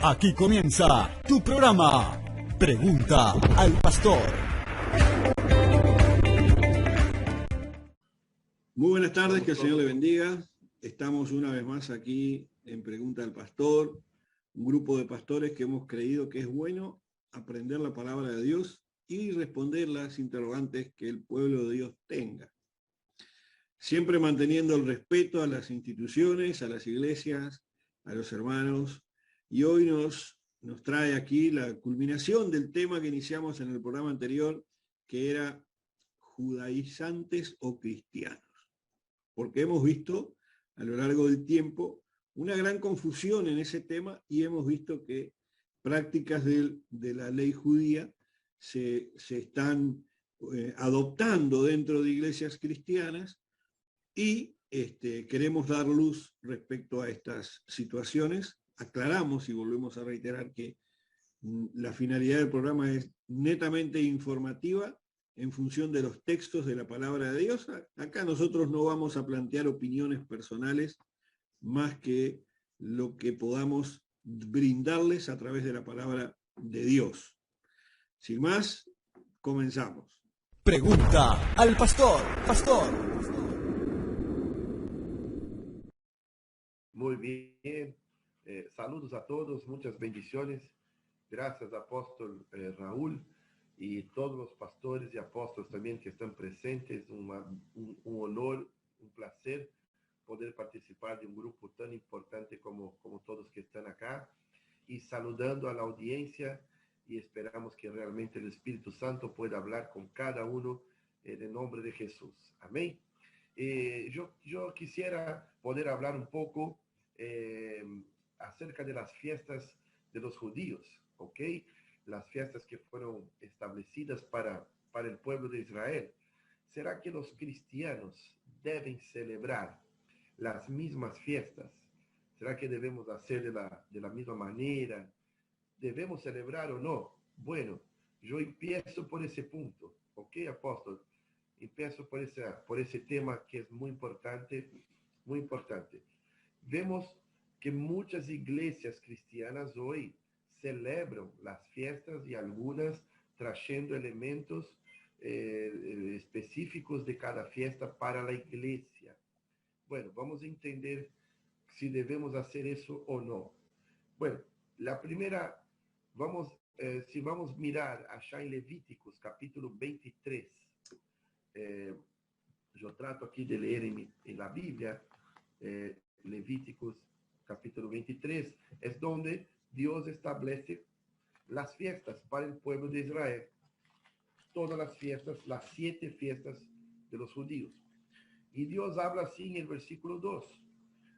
Aquí comienza tu programa. Pregunta al pastor. Muy buenas tardes, que el Señor le bendiga. Estamos una vez más aquí en Pregunta al Pastor, un grupo de pastores que hemos creído que es bueno aprender la palabra de Dios y responder las interrogantes que el pueblo de Dios tenga. Siempre manteniendo el respeto a las instituciones, a las iglesias, a los hermanos. Y hoy nos trae aquí la culminación del tema que iniciamos en el programa anterior, que era judaizantes o cristianos. Porque hemos visto a lo largo del tiempo una gran confusión en ese tema y hemos visto que prácticas de la ley judía se están adoptando dentro de iglesias cristianas y queremos dar luz respecto a estas situaciones. Aclaramos y volvemos a reiterar que la finalidad del programa es netamente informativa en función de los textos de la palabra de Dios. Acá nosotros no vamos a plantear opiniones personales más que lo que podamos brindarles a través de la palabra de Dios. Sin más, comenzamos. Pregunta al pastor. Muy bien, saludos a todos, muchas bendiciones. Gracias, apóstol Raúl, y todos los pastores y apóstoles también que están presentes. Un honor, un placer poder participar de un grupo tan importante como todos que están acá. Y saludando a la audiencia, y esperamos que realmente el Espíritu Santo pueda hablar con cada uno en el nombre de Jesús. Amén. Yo quisiera poder hablar un poco acerca de las fiestas de los judíos, ¿ok? Las fiestas que fueron establecidas para el pueblo de Israel. ¿Será que los cristianos deben celebrar las mismas fiestas? ¿Será que debemos hacer de la misma manera? ¿Debemos celebrar o no? Bueno, yo empiezo por ese punto, ¿ok, apóstol? Empiezo por ese tema que es muy importante, muy importante. Vemos que muchas iglesias cristianas hoy celebran las fiestas y algunas trayendo elementos específicos de cada fiesta para la iglesia. Bueno, vamos a entender si debemos hacer eso o no. Bueno, la primera, si vamos a mirar allá en Levíticos, capítulo 23, yo trato aquí de leer en la Biblia, Levíticos capítulo 23, es donde Dios establece las fiestas para el pueblo de Israel. Todas las fiestas, las 7 fiestas de los judíos. Y Dios habla así en el versículo 2.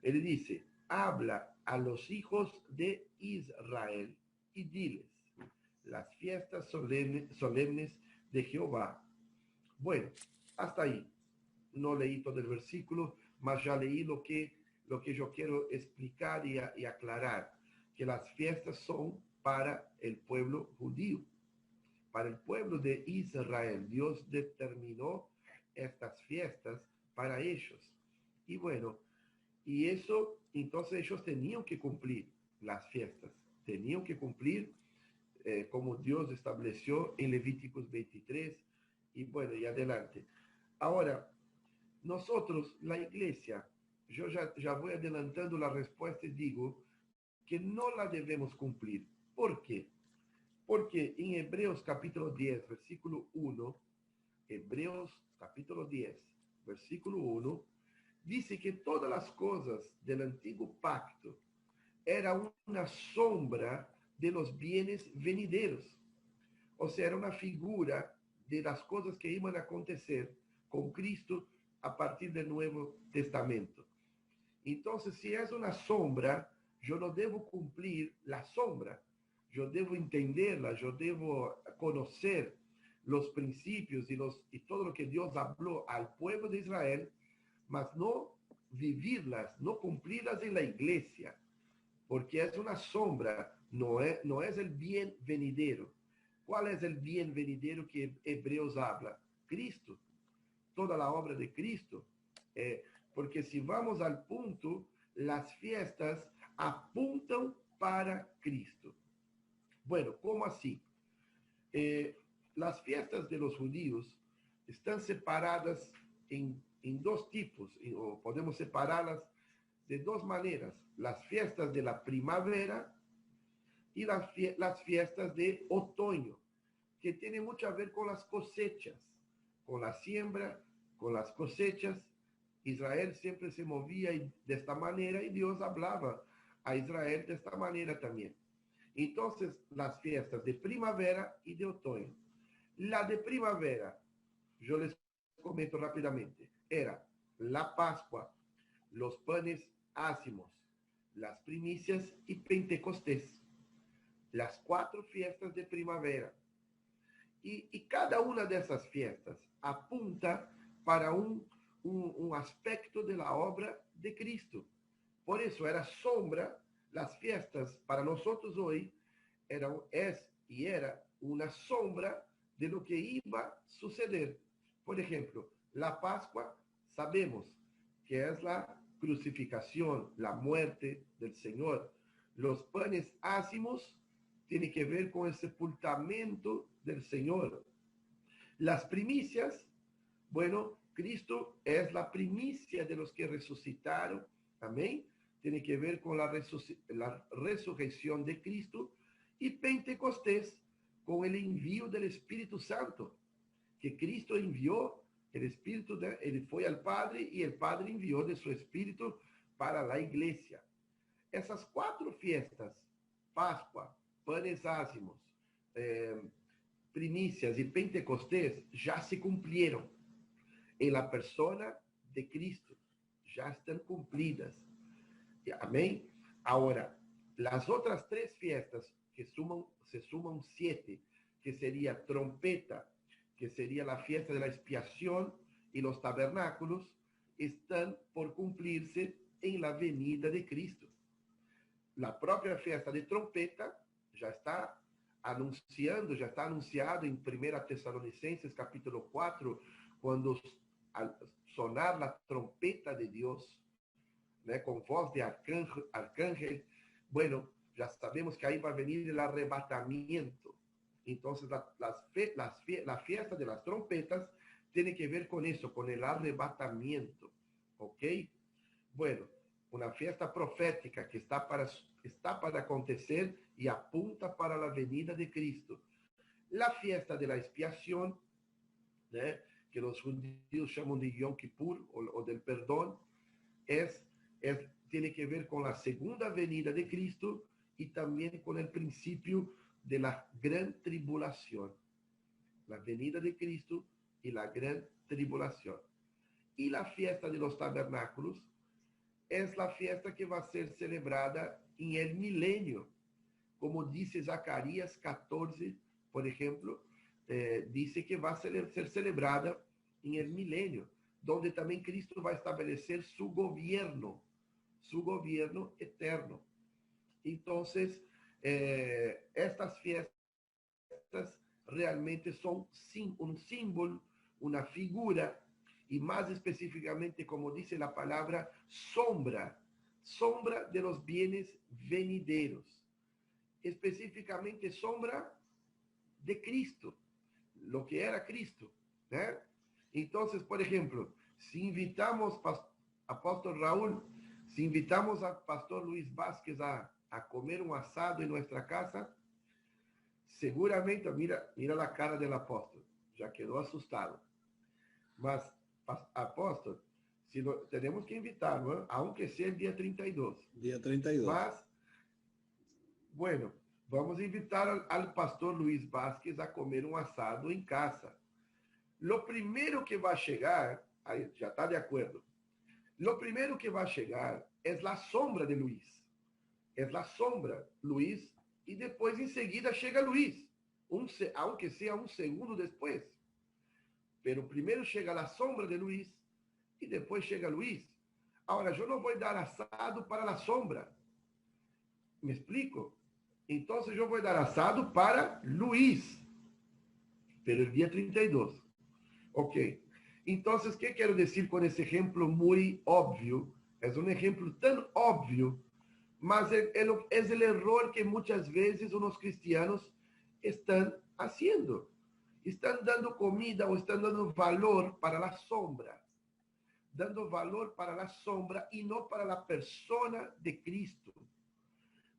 Él dice, habla a los hijos de Israel y diles, las fiestas solemnes de Jehová. Bueno, hasta ahí. No leí todo el versículo, mas ya leí lo que yo quiero explicar y aclarar, que las fiestas son para el pueblo judío, para el pueblo de Israel. Dios determinó estas fiestas para ellos. Y bueno, y eso, entonces ellos tenían que cumplir las fiestas, tenían que cumplir como Dios estableció en Levíticos 23, y bueno, y adelante. Ahora, nosotros, la iglesia, yo ya voy adelantando la respuesta y digo que no la debemos cumplir. ¿Por qué? Porque en Hebreos capítulo 10, versículo 1, Hebreos capítulo 10, versículo 1, dice que todas las cosas del antiguo pacto era una sombra de los bienes venideros. O sea, era una figura de las cosas que iban a acontecer con Cristo a partir del Nuevo Testamento. Entonces, si es una sombra, yo no debo cumplir la sombra. Yo debo entenderla, yo debo conocer los principios y todo lo que Dios habló al pueblo de Israel, mas no vivirlas, no cumplirlas en la iglesia, porque es una sombra, no es el bien venidero. ¿Cuál es el bien venidero que Hebreos habla? Cristo. Toda la obra de Cristo. Porque si vamos al punto, las fiestas apuntan para Cristo. Bueno, ¿cómo así? Las fiestas de los judíos están separadas en dos tipos, o podemos separarlas de dos maneras: las fiestas de la primavera y las fiestas de otoño, que tienen mucho a ver con las cosechas, con la siembra, con las cosechas. Israel siempre se movía de esta manera y Dios hablaba a Israel de esta manera también. Entonces, las fiestas de primavera y de otoño. La de primavera, yo les comento rápidamente, era la Pascua, los panes ácimos, las primicias y Pentecostés. Las 4 fiestas de primavera. Y cada una de esas fiestas apunta para un aspecto de la obra de Cristo. Por eso era sombra. Las fiestas para nosotros hoy era una sombra de lo que iba a suceder. Por ejemplo, la Pascua, sabemos que es la crucificación, la muerte del Señor. Los panes ácimos tienen que ver con el sepultamiento del Señor. Las primicias, bueno, Cristo es la primicia de los que resucitaron. Amén. Tiene que ver con la resurrección de Cristo. Y Pentecostés, con el envío del Espíritu Santo, que Cristo envió el Espíritu, él fue al Padre y el Padre envió de su Espíritu para la iglesia. Esas 4 fiestas, Pascua, panes ácimos, primicias y Pentecostés, ya se cumplieron en la persona de Cristo. Ya están cumplidas. Amén. Ahora, las otras 3 fiestas se suman 7, que sería trompeta, que sería la fiesta de la expiación, y los tabernáculos, están por cumplirse en la venida de Cristo. La propia fiesta de trompeta ya está anunciado en 1 Tesalonicenses capítulo 4, cuando al sonar la trompeta de Dios, con voz de arcángel, bueno, ya sabemos que ahí va a venir el arrebatamiento. Entonces, la fiesta de las trompetas tiene que ver con eso, con el arrebatamiento. ¿Ok? Bueno, una fiesta profética que está para acontecer y apunta para la venida de Cristo. La fiesta de la expiación, que los judíos llaman de Yom Kippur o del perdón, tiene que ver con la segunda venida de Cristo y también con el principio de la gran tribulación. La venida de Cristo y la gran tribulación. Y la fiesta de los tabernáculos es la fiesta que va a ser celebrada en el milenio. Como dice Zacarías 14, por ejemplo, dice que va a ser celebrada en el milenio, donde también Cristo va a establecer su gobierno eterno. Entonces, estas fiestas realmente son un símbolo, una figura, y más específicamente, como dice la palabra, sombra de los bienes venideros. Específicamente sombra de Cristo, lo que era Cristo. Entonces, por ejemplo, si invitamos, apóstol Raúl, si invitamos a pastor Luis Vázquez a comer un asado en nuestra casa, seguramente, mira la cara del apóstol, ya quedó asustado. Mas, apóstol, tenemos que invitarlo, aunque sea el día 32. Día 32. Mas, bueno, vamos a invitar al pastor Luis Vázquez a comer un asado en casa. Lo primero que va a llegar, ahí ya está de acuerdo, lo primero que va a llegar es la sombra de Luis. Es la sombra, Luis, y después enseguida llega Luis, aunque sea un segundo después. Pero primero llega la sombra de Luis y después llega Luis. Ahora, yo no voy a dar asado para la sombra. ¿Me explico? Entonces yo voy a dar asado para Luis, pero el día 32. Ok. Entonces, ¿qué quiero decir con ese ejemplo muy obvio? Es un ejemplo tan obvio, Mas es el error que muchas veces unos cristianos están haciendo. Están dando comida o están dando valor para la sombra. Dando valor para la sombra y no para la persona de Cristo.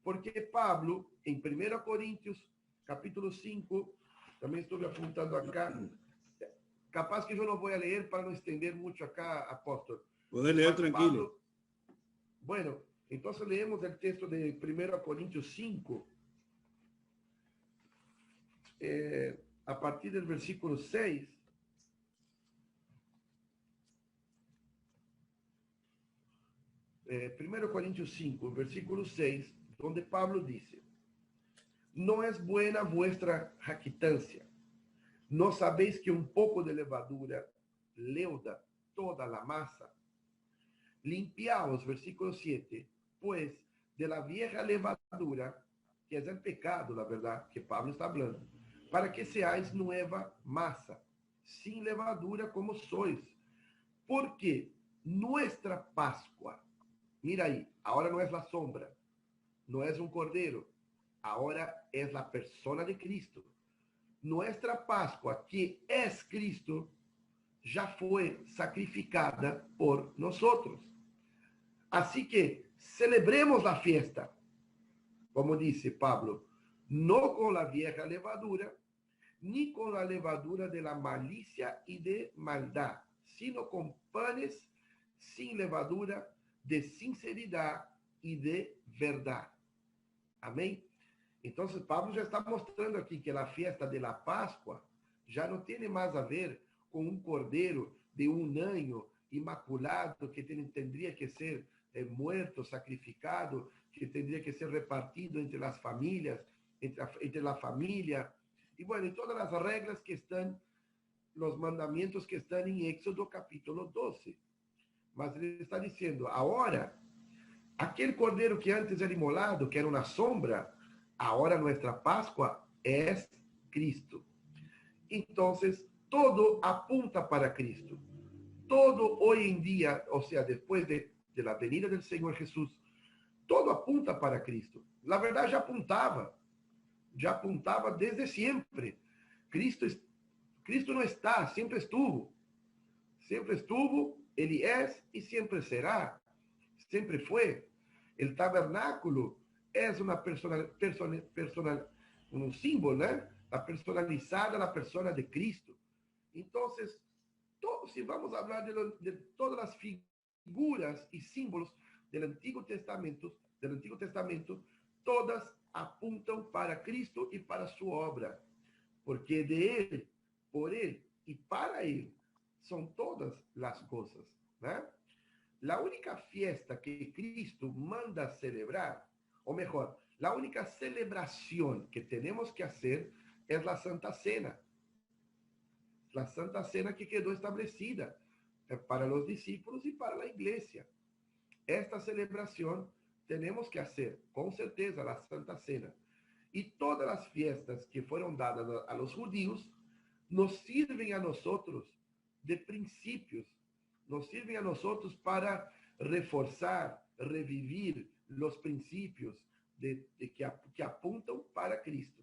Porque Pablo, en 1 Corintios, capítulo 5, también estuve apuntando acá, capaz que yo no voy a leer para no extender mucho acá, apóstol. Podés leer tranquilo. Bueno, entonces leemos el texto de 1 Corintios 5, a partir del versículo 6. Primero Corintios 5, versículo 6, donde Pablo dice: no es buena vuestra jactancia. ¿No sabéis que un poco de levadura leuda toda la masa? Limpiaos, versículo 7, pues de la vieja levadura, que es el pecado, la verdad, que Pablo está hablando, para que seáis nueva masa, sin levadura como sois. Porque nuestra Pascua, mira ahí, ahora no es la sombra, no es un cordero, ahora es la persona de Cristo. Nuestra Pascua, que es Cristo, ya fue sacrificada por nosotros. Así que celebremos la fiesta, como dice Pablo, no con la vieja levadura, ni con la levadura de la malicia y de maldad, sino con panes sin levadura, de sinceridad y de verdad. Amén. Entonces Pablo ya está mostrando aquí que la fiesta de la Pascua ya no tiene más a ver con un cordero de un año inmaculado que tendría que ser muerto, sacrificado, que tendría que ser repartido entre las familias, entre la familia, y bueno, y todas las reglas que están, los mandamientos que están en Éxodo capítulo 12. Mas ele está diciendo, ahora, aquel cordero que antes era inmolado, que era una sombra, ahora nuestra Pascua es Cristo. Entonces, todo apunta para Cristo. Todo hoy en día, o sea, después de la venida del Señor Jesús, todo apunta para Cristo. La verdad ya apuntaba desde siempre. Cristo no está, siempre estuvo. Siempre estuvo, Él es y siempre será. Siempre fue. El tabernáculo es una un símbolo, ¿no? La personalizada, la persona de Cristo. Entonces, si vamos a hablar de todas las figuras y símbolos del Antiguo Testamento, todas apuntan para Cristo y para su obra, porque de Él, por Él y para Él son todas las cosas, ¿no? La única fiesta que Cristo manda celebrar, o mejor, la única celebración que tenemos que hacer es la Santa Cena. La Santa Cena que quedó establecida para los discípulos y para la iglesia. Esta celebración tenemos que hacer, con certeza, la Santa Cena. Y todas las fiestas que fueron dadas a los judíos nos sirven a nosotros de principios, nos sirven a nosotros para reforzar, revivir los principios que apuntan para Cristo.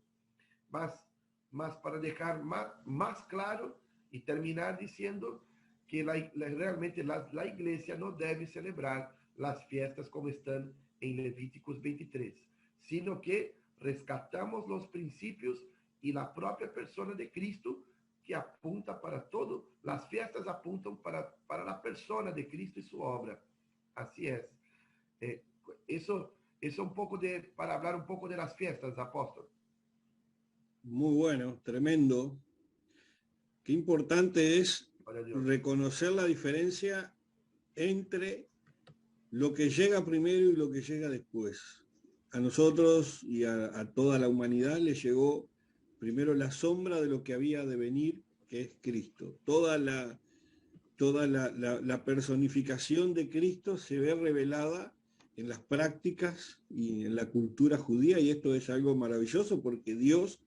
Mas para dejar más claro y terminar diciendo que realmente la iglesia no debe celebrar las fiestas como están en Levíticos 23, sino que rescatamos los principios y la propia persona de Cristo que apunta para todo. Las fiestas apuntan para la persona de Cristo y su obra. Así es. Eso un poco para hablar un poco de las fiestas, apóstol. Muy bueno, tremendo. Qué importante es reconocer la diferencia entre lo que llega primero y lo que llega después. A nosotros y a toda la humanidad le llegó primero la sombra de lo que había de venir, que es Cristo. Toda la personificación de Cristo se ve revelada en las prácticas y en la cultura judía, y esto es algo maravilloso porque Dios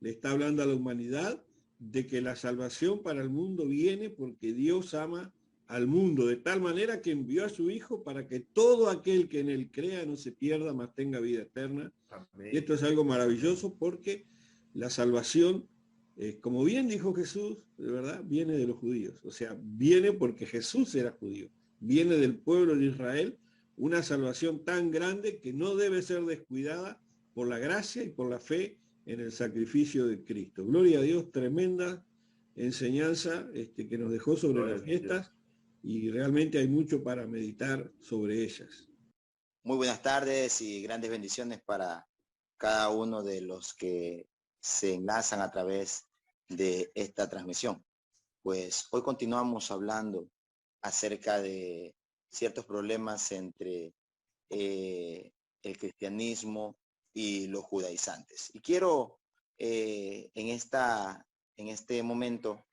le está hablando a la humanidad de que la salvación para el mundo viene porque Dios ama al mundo de tal manera que envió a su Hijo para que todo aquel que en él crea no se pierda, mas tenga vida eterna. Y esto es algo maravilloso porque la salvación, como bien dijo Jesús, de verdad, viene de los judíos. O sea, viene porque Jesús era judío. Viene del pueblo de Israel, una salvación tan grande que no debe ser descuidada por la gracia y por la fe en el sacrificio de Cristo. Gloria a Dios, tremenda enseñanza que nos dejó sobre Gloria las a Dios. fiestas, y realmente hay mucho para meditar sobre ellas. Muy buenas tardes y grandes bendiciones para cada uno de los que se enlazan a través de esta transmisión. Pues hoy continuamos hablando acerca de ciertos problemas entre el cristianismo y los judaizantes. Y quiero en este momento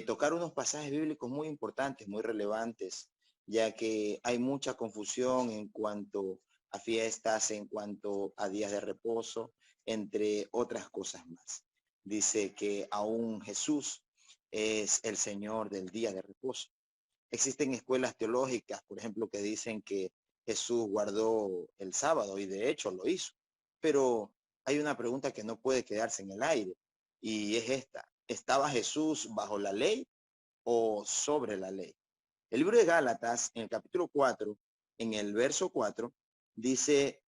tocar unos pasajes bíblicos muy importantes, muy relevantes, ya que hay mucha confusión en cuanto a fiestas, en cuanto a días de reposo, entre otras cosas más. Dice que aún Jesús es el Señor del día de reposo. Existen escuelas teológicas, por ejemplo, que dicen que Jesús guardó el sábado y de hecho lo hizo. Pero hay una pregunta que no puede quedarse en el aire y es esta. ¿Estaba Jesús bajo la ley o sobre la ley? El libro de Gálatas, en el capítulo 4, en el verso 4, dice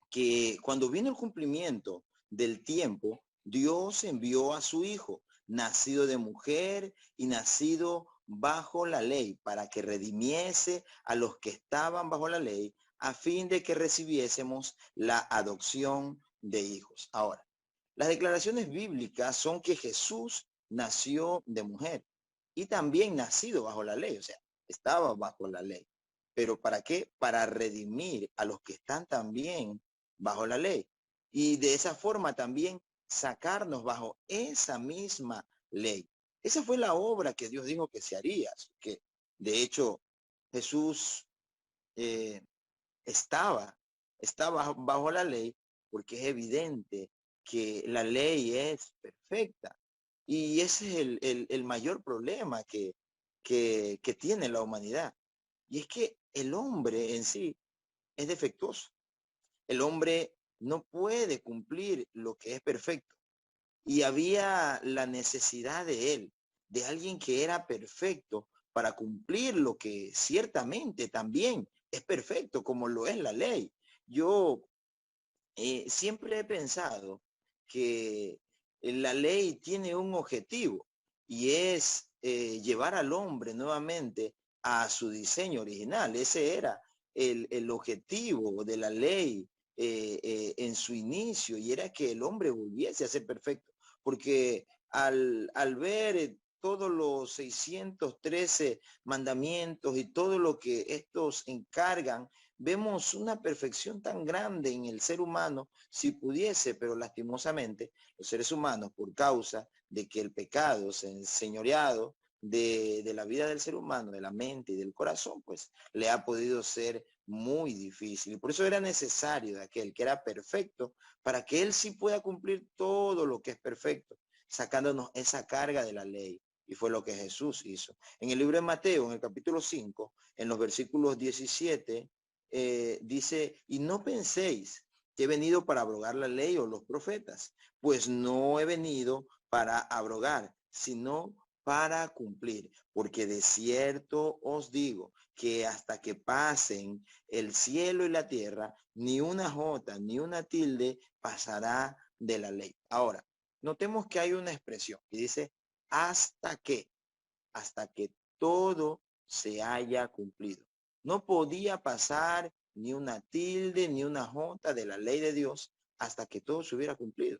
que cuando vino el cumplimiento del tiempo, Dios envió a su Hijo, nacido de mujer y nacido bajo la ley, para que redimiese a los que estaban bajo la ley, a fin de que recibiésemos la adopción de hijos. Ahora, las declaraciones bíblicas son que Jesús nació de mujer y también nacido bajo la ley, o sea, estaba bajo la ley. ¿Pero para qué? Para redimir a los que están también bajo la ley. Y de esa forma también sacarnos bajo esa misma ley. Esa fue la obra que Dios dijo que se haría. Que de hecho Jesús eh, estaba bajo la ley, porque es evidente que la ley es perfecta. Y ese es el mayor problema que tiene la humanidad. Y es que el hombre en sí es defectuoso. El hombre no puede cumplir lo que es perfecto. Y había la necesidad de él, de alguien que era perfecto para cumplir lo que ciertamente también es perfecto, como lo es la ley. Yo siempre he pensado que la ley tiene un objetivo y es llevar al hombre nuevamente a su diseño original. Ese era el objetivo de la ley en su inicio, y era que el hombre volviese a ser perfecto, porque al ver todos los 613 mandamientos y todo lo que estos encargan, vemos una perfección tan grande en el ser humano, si pudiese, pero lastimosamente los seres humanos, por causa de que el pecado se ha enseñoreado de la vida del ser humano, de la mente y del corazón, pues le ha podido ser muy difícil. Y por eso era necesario de aquel que era perfecto, para que él sí pueda cumplir todo lo que es perfecto, sacándonos esa carga de la ley. Y fue lo que Jesús hizo. En el libro de Mateo, en el capítulo 5, en los versículos 17, dice, y no penséis que he venido para abrogar la ley o los profetas, pues no he venido para abrogar, sino para cumplir, porque de cierto os digo que hasta que pasen el cielo y la tierra, ni una jota ni una tilde pasará de la ley. Ahora, notemos que hay una expresión que dice hasta que todo se haya cumplido. No podía pasar ni una tilde ni una jota de la ley de Dios hasta que todo se hubiera cumplido.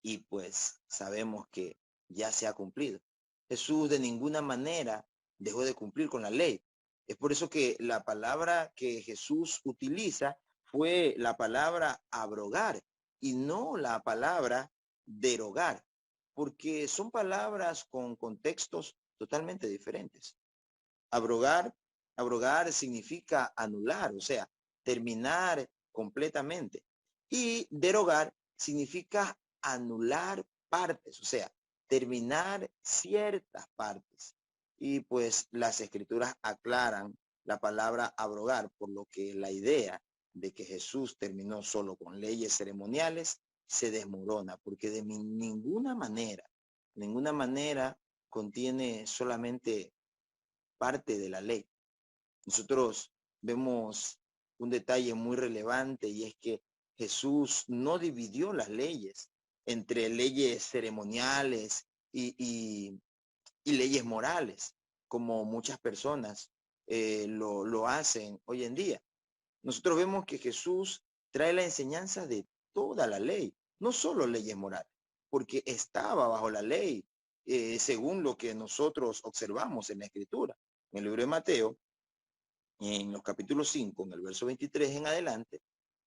Y pues sabemos que ya se ha cumplido. Jesús de ninguna manera dejó de cumplir con la ley. Es por eso que la palabra que Jesús utiliza fue la palabra abrogar y no la palabra derogar, porque son palabras con contextos totalmente diferentes. Abrogar, abrogar significa anular, o sea, terminar completamente. Y derogar significa anular partes, o sea, terminar ciertas partes. Y pues las escrituras aclaran la palabra abrogar, por lo que la idea de que Jesús terminó solo con leyes ceremoniales se desmorona, porque de ninguna manera contiene solamente parte de la ley. Nosotros vemos un detalle muy relevante, y es que Jesús no dividió las leyes entre leyes ceremoniales y leyes morales, como muchas personas lo hacen hoy en día. Nosotros vemos que Jesús trae la enseñanza de toda la ley, no solo leyes morales, porque estaba bajo la ley, según lo que nosotros observamos en la Escritura. En el libro de Mateo, en los capítulos 5, en el verso 23 en adelante,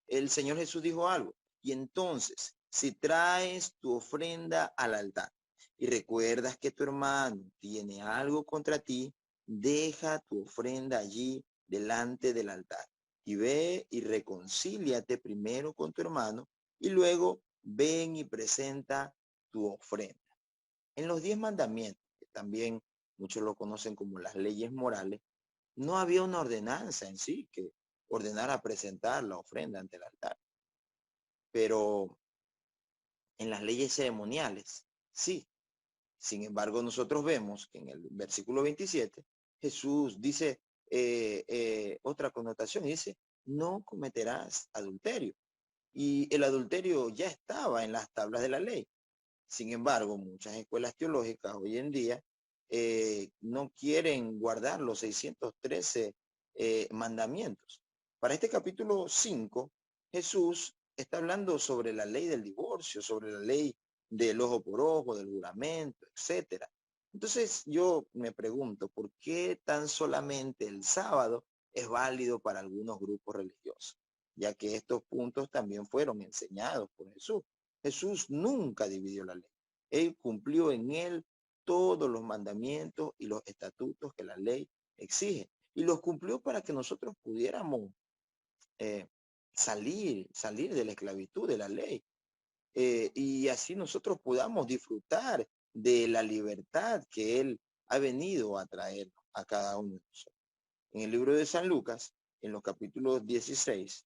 el Señor Jesús dijo algo. Y entonces, si traes tu ofrenda al altar y recuerdas que tu hermano tiene algo contra ti, deja tu ofrenda allí delante del altar y ve y reconcíliate primero con tu hermano y luego ven y presenta tu ofrenda. En los 10 mandamientos, que también muchos lo conocen como las leyes morales, no había una ordenanza en sí que ordenara presentar la ofrenda ante el altar. Pero en las leyes ceremoniales, sí. Sin embargo, nosotros vemos que en el versículo 27, Jesús dice otra connotación, dice, no cometerás adulterio. Y el adulterio ya estaba en las tablas de la ley. Sin embargo, muchas escuelas teológicas hoy en día no quieren guardar los 613 mandamientos. Para este capítulo 5, Jesús está hablando sobre la ley del divorcio, sobre la ley del ojo por ojo, del juramento, etcétera. Entonces yo me pregunto, ¿por qué tan solamente el sábado es válido para algunos grupos religiosos? Ya que estos puntos también fueron enseñados por Jesús. Jesús nunca dividió la ley. Él cumplió en él todos los mandamientos y los estatutos que la ley exige. Y los cumplió para que nosotros pudiéramos salir de la esclavitud de la ley. Y así nosotros podamos disfrutar de la libertad que Él ha venido a traer a cada uno de nosotros. En el libro de San Lucas, en los capítulos 16,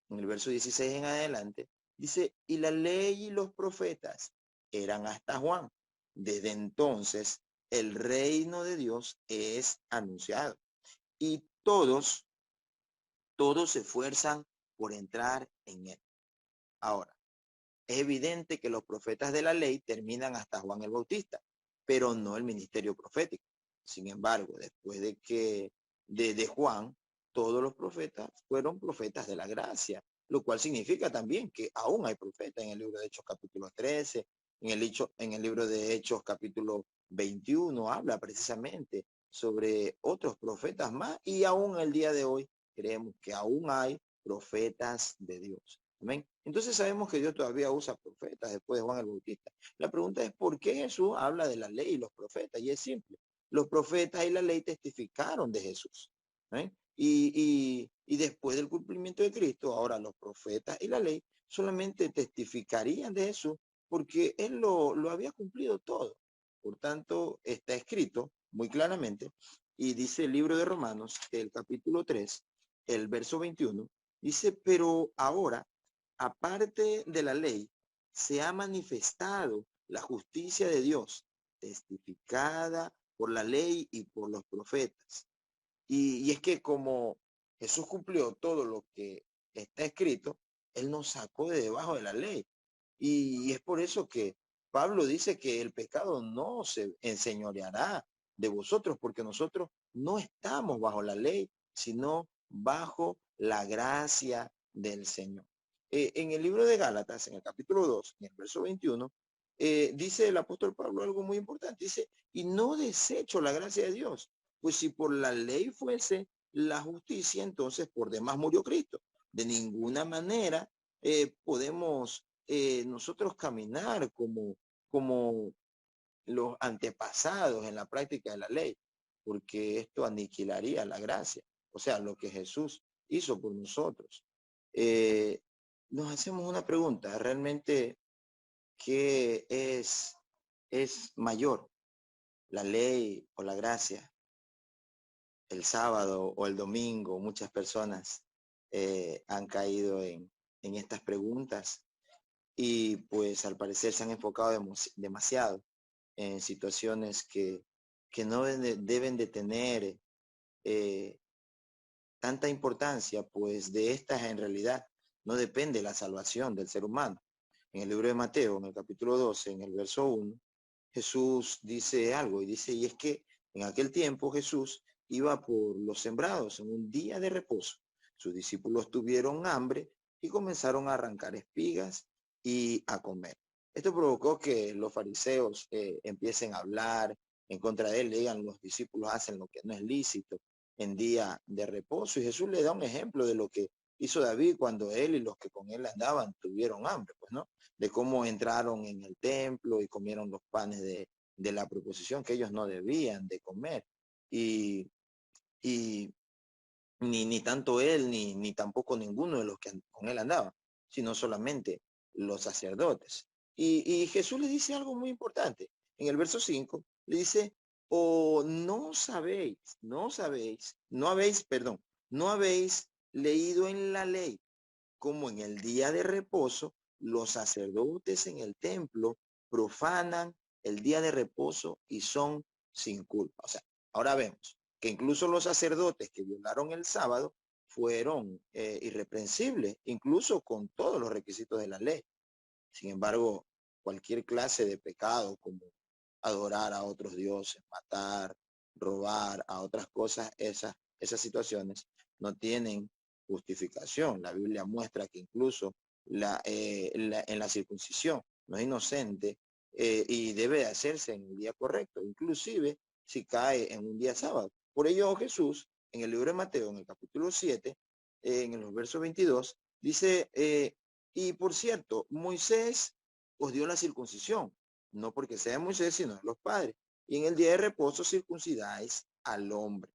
en el verso 16 en adelante, dice, y la ley y los profetas eran hasta Juan. Desde entonces, el reino de Dios es anunciado. Y todos se esfuerzan por entrar en él. Ahora, es evidente que los profetas de la ley terminan hasta Juan el Bautista, pero no el ministerio profético. Sin embargo, después de Juan, todos los profetas fueron profetas de la gracia, lo cual significa también que aún hay profetas en el libro de Hechos capítulo 13, en el libro de Hechos capítulo 21, habla precisamente sobre otros profetas más, y aún el día de hoy creemos que aún hay profetas de Dios. Amén. Entonces sabemos que Dios todavía usa profetas después de Juan el Bautista. La pregunta es, ¿por qué Jesús habla de la ley y los profetas? Y es simple. Los profetas y la ley testificaron de Jesús. Y después del cumplimiento de Cristo, ahora los profetas y la ley solamente testificarían de Jesús porque Él lo había cumplido todo. Por tanto, está escrito muy claramente, y dice el libro de Romanos, el capítulo 3, el verso 21, dice, pero ahora, aparte de la ley, se ha manifestado la justicia de Dios, testificada por la ley y por los profetas. Y es que como Jesús cumplió todo lo que está escrito, Él nos sacó de debajo de la ley. Y es por eso que Pablo dice que el pecado no se enseñoreará de vosotros, porque nosotros no estamos bajo la ley, sino bajo la gracia del Señor. En el libro de Gálatas, en el capítulo 2, en el verso 21, dice el apóstol Pablo algo muy importante. Dice, y no desecho la gracia de Dios, pues si por la ley fuese la justicia, entonces por demás murió Cristo. De ninguna manera podemos nosotros caminar como los antepasados en la práctica de la ley, porque esto aniquilaría la gracia, o sea, lo que Jesús hizo por nosotros. Nos hacemos una pregunta, ¿realmente qué es mayor, la ley o la gracia? el sábado o el domingo, muchas personas han caído en estas preguntas y pues al parecer se han enfocado demasiado en situaciones que no deben de tener eh, tanta importancia, pues de estas en realidad no depende la salvación del ser humano. En el libro de Mateo, en el capítulo 12, en el verso 1, Jesús dice algo y dice, y es que en aquel tiempo Jesús iba por los sembrados en un día de reposo. Sus discípulos tuvieron hambre y comenzaron a arrancar espigas y a comer. Esto provocó que los fariseos empiecen a hablar en contra de él, le digan, los discípulos hacen lo que no es lícito en día de reposo. Y Jesús le da un ejemplo de lo que hizo David cuando él y los que con él andaban tuvieron hambre, pues, ¿no? De cómo entraron en el templo y comieron los panes de la proposición que ellos no debían de comer. Y, y ni tanto él, ni tampoco ninguno de los que con él andaban, sino solamente los sacerdotes. Y Jesús le dice algo muy importante. En el verso 5 le dice, o no habéis leído en la ley como en el día de reposo los sacerdotes en el templo profanan el día de reposo y son sin culpa. O sea, ahora vemos que incluso los sacerdotes que violaron el sábado fueron irreprensibles, incluso con todos los requisitos de la ley. Sin embargo, cualquier clase de pecado como adorar a otros dioses, matar, robar, a otras cosas, esas situaciones no tienen justificación. La Biblia muestra que incluso en la circuncisión no es inocente y debe hacerse en el día correcto, inclusive si cae en un día sábado. Por ello Jesús, en el libro de Mateo, en el capítulo 7, en los versos 22, dice, y por cierto, Moisés os dio la circuncisión, no porque sea Moisés, sino de los padres. Y en el día de reposo circuncidáis al hombre.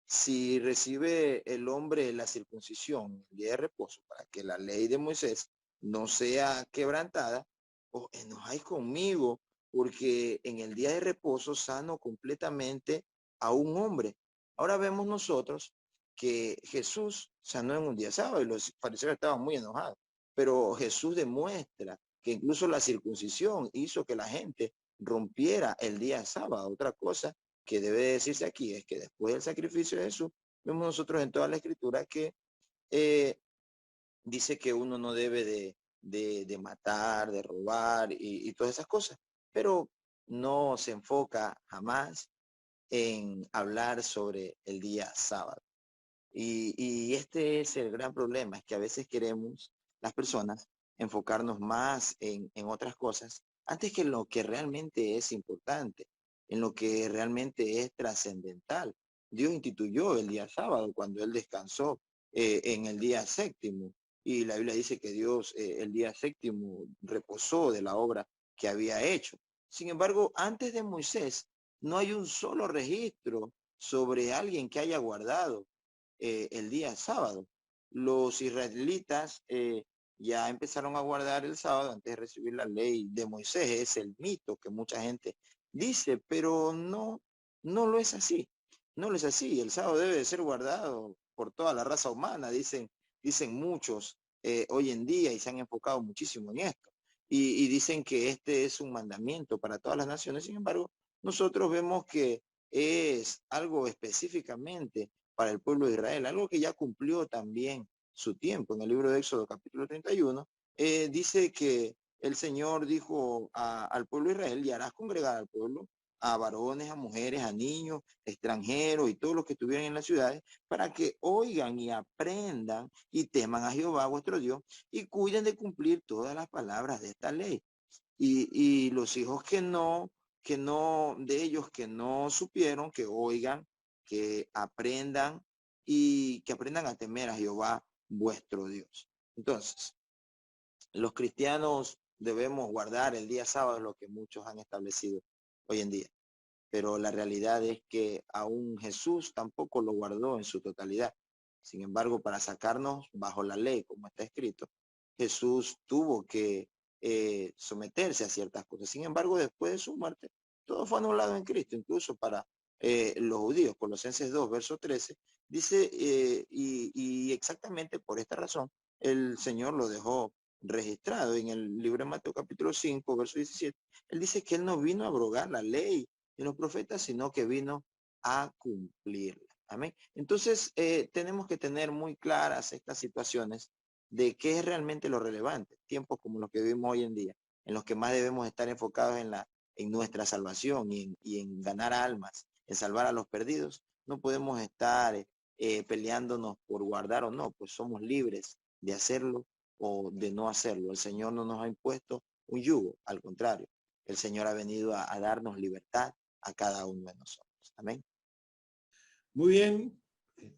Si recibe el hombre la circuncisión en el día de reposo para que la ley de Moisés no sea quebrantada, os enojáis conmigo porque en el día de reposo sano completamente a un hombre. Ahora vemos nosotros que Jesús sanó en un día sábado y los fariseos estaban muy enojados, pero Jesús demuestra que incluso la circuncisión hizo que la gente rompiera el día sábado. Otra cosa que debe decirse aquí es que después del sacrificio de Jesús, vemos nosotros en toda la escritura que dice que uno no debe de matar, de robar y todas esas cosas, pero no se enfoca jamás en hablar sobre el día sábado. Y este es el gran problema, es que a veces queremos, las personas, enfocarnos más en otras cosas antes que en lo que realmente es importante, en lo que realmente es trascendental. Dios instituyó el día sábado cuando Él descansó en el día séptimo. Y la Biblia dice que Dios el día séptimo reposó de la obra que había hecho. Sin embargo, antes de Moisés, no hay un solo registro sobre alguien que haya guardado el día sábado. Los israelitas ya empezaron a guardar el sábado antes de recibir la ley de Moisés. Es el mito que mucha gente dice, pero no lo es así. No lo es así. El sábado debe de ser guardado por toda la raza humana, dicen muchos hoy en día y se han enfocado muchísimo en esto. Y dicen que este es un mandamiento para todas las naciones. Sin embargo, nosotros vemos que es algo específicamente para el pueblo de Israel, algo que ya cumplió también su tiempo. En el libro de Éxodo capítulo 31, dice que el Señor dijo al pueblo de Israel, y harás congregar al pueblo, a varones, a mujeres, a niños, extranjeros y todos los que estuvieran en las ciudades, para que oigan y aprendan y teman a Jehová vuestro Dios y cuiden de cumplir todas las palabras de esta ley. Y los hijos de ellos que no supieron, que oigan, que aprendan y que aprendan a temer a Jehová vuestro Dios. Entonces, los cristianos debemos guardar el día sábado, lo que muchos han establecido hoy en día. Pero la realidad es que aún Jesús tampoco lo guardó en su totalidad. Sin embargo, para sacarnos bajo la ley, como está escrito, Jesús tuvo que someterse a ciertas cosas. Sin embargo, después de su muerte, todo fue anulado en Cristo, incluso para los judíos. Colosenses 2, verso 13, dice, y exactamente por esta razón, el Señor lo dejó registrado en el libro de Mateo capítulo 5, verso 17. Él dice que Él no vino a abrogar la ley de los profetas, sino que vino a cumplirla. Amén. Entonces, tenemos que tener muy claras estas situaciones de qué es realmente lo relevante. Tiempos como los que vivimos hoy en día, en los que más debemos estar enfocados en nuestra salvación y en ganar almas, en salvar a los perdidos. No podemos estar peleándonos por guardar o no, pues somos libres de hacerlo o de no hacerlo. El Señor no nos ha impuesto un yugo, al contrario, el Señor ha venido a darnos libertad a cada uno de nosotros. Amén. Muy bien,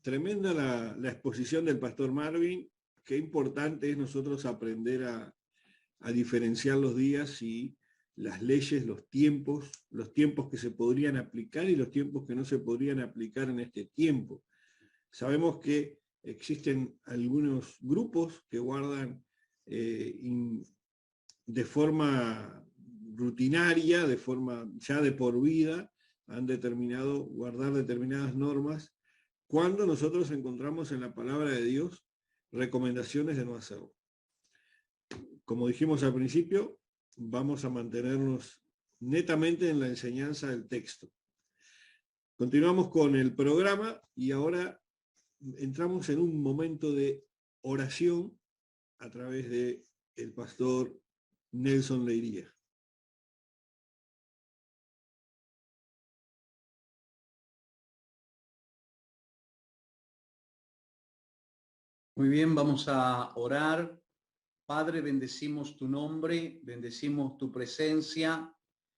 tremenda la exposición del pastor Marvin. Qué importante es nosotros aprender a diferenciar los días y las leyes, los tiempos que se podrían aplicar y los tiempos que no se podrían aplicar en este tiempo. Sabemos que existen algunos grupos que guardan de forma rutinaria, de forma ya de por vida, han determinado guardar determinadas normas, cuando nosotros encontramos en la palabra de Dios recomendaciones de no hacerlo. Como dijimos al principio, vamos a mantenernos netamente en la enseñanza del texto. Continuamos con el programa y ahora entramos en un momento de oración a través de el pastor Nelson Leiría. Muy bien, vamos a orar. Padre, bendecimos tu nombre, bendecimos tu presencia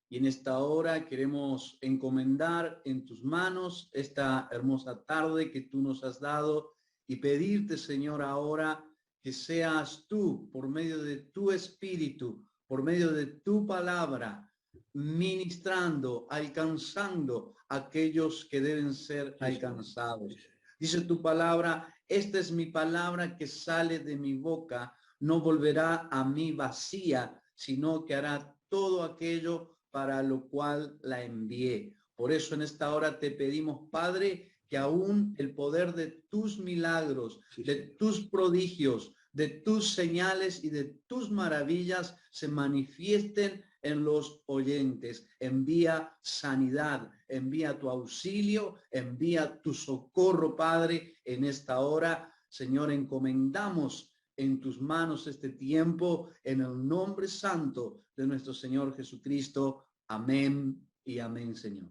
y en esta hora queremos encomendar en tus manos esta hermosa tarde que tú nos has dado y pedirte, Señor, ahora que seas tú, por medio de tu espíritu, por medio de tu palabra, ministrando, alcanzando a aquellos que deben ser alcanzados. Dice tu palabra, esta es mi palabra que sale de mi boca, no volverá a mí vacía, sino que hará todo aquello para lo cual la envié. Por eso en esta hora te pedimos, Padre, que aún el poder de tus milagros, de tus prodigios, de tus señales y de tus maravillas se manifiesten en los oyentes. Envía sanidad, envía tu auxilio, envía tu socorro, Padre, en esta hora. Señor, encomendamos en tus manos este tiempo, en el nombre santo de nuestro Señor Jesucristo. Amén y amén, Señor.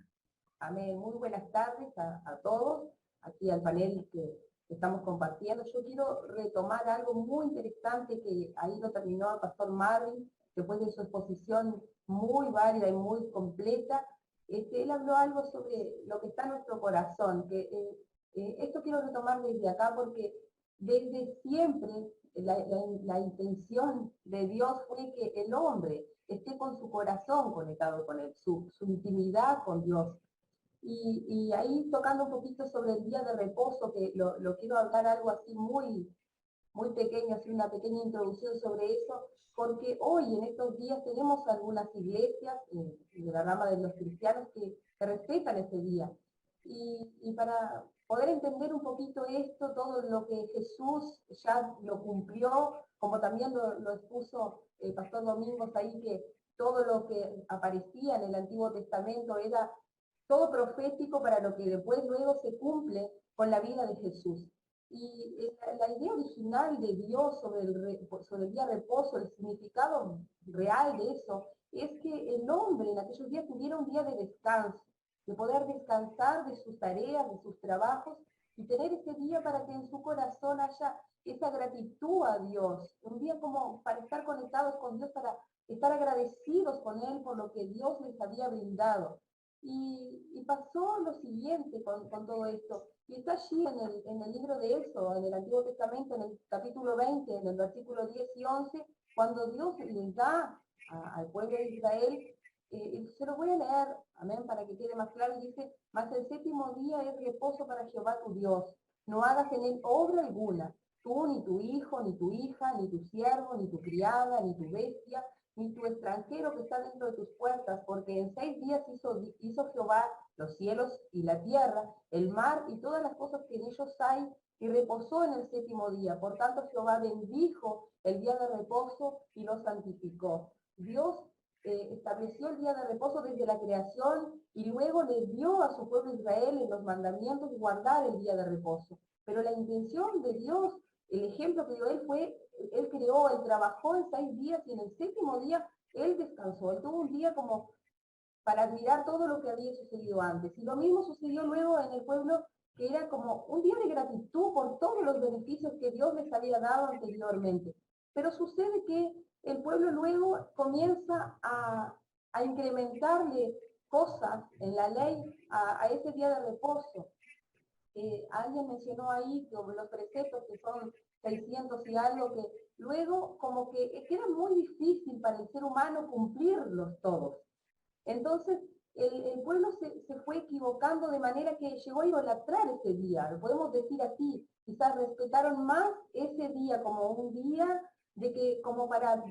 Amén. Muy buenas tardes a todos, aquí al panel que estamos compartiendo. Yo quiero retomar algo muy interesante que ahí lo terminó el pastor Marvin, después de su exposición muy válida y muy completa. Él habló algo sobre lo que está en nuestro corazón, que esto quiero retomar desde acá porque desde siempre la intención de Dios fue que el hombre esté con su corazón conectado con él, su intimidad con Dios. Y ahí tocando un poquito sobre el día de reposo, que lo quiero hablar algo así muy, muy pequeño, así una pequeña introducción sobre eso, porque hoy en estos días tenemos algunas iglesias de la rama de los cristianos que respetan este día. Y para poder entender un poquito esto, todo lo que Jesús ya lo cumplió, como también lo expuso el pastor Domingos ahí, que todo lo que aparecía en el Antiguo Testamento era todo profético para lo que después luego se cumple con la vida de Jesús. Y la idea original de Dios sobre el día de reposo, el significado real de eso, es que el hombre en aquellos días tuviera un día de descanso, de poder descansar de sus tareas, de sus trabajos, y tener ese día para que en su corazón haya esa gratitud a Dios, un día como para estar conectados con Dios, para estar agradecidos con Él por lo que Dios les había brindado. Y pasó lo siguiente con todo esto, y está allí en el libro de Éxodo, en el Antiguo Testamento, en el capítulo 20, en el versículo 10 y 11, cuando Dios les da al pueblo de Israel, se lo voy a leer, amén, para que quede más claro, y dice, mas el séptimo día es reposo para Jehová tu Dios, no hagas en él obra alguna, tú, ni tu hijo, ni tu hija, ni tu siervo, ni tu criada, ni tu bestia, ni tu extranjero que está dentro de tus puertas, porque en 6 días hizo Jehová los cielos y la tierra, el mar y todas las cosas que en ellos hay, y reposó en el 7º día. Por tanto, Jehová bendijo el día de reposo y lo santificó. Dios estableció el día de reposo desde la creación y luego le dio a su pueblo Israel en los mandamientos guardar el día de reposo. Pero la intención de Dios, el ejemplo que dio él fue, él creó, él trabajó en 6 días y en el 7º día él descansó. Él tuvo un día como para admirar todo lo que había sucedido antes. Y lo mismo sucedió luego en el pueblo, que era como un día de gratitud por todos los beneficios que Dios les había dado anteriormente. Pero sucede que el pueblo luego comienza a incrementarle cosas en la ley a ese día de reposo. Alguien mencionó ahí los preceptos que son 600 y algo, que luego como que era muy difícil para el ser humano cumplirlos todos. Entonces el pueblo se fue equivocando de manera que llegó a idolatrar ese día, lo podemos decir así. Quizás respetaron más ese día como un día de que como para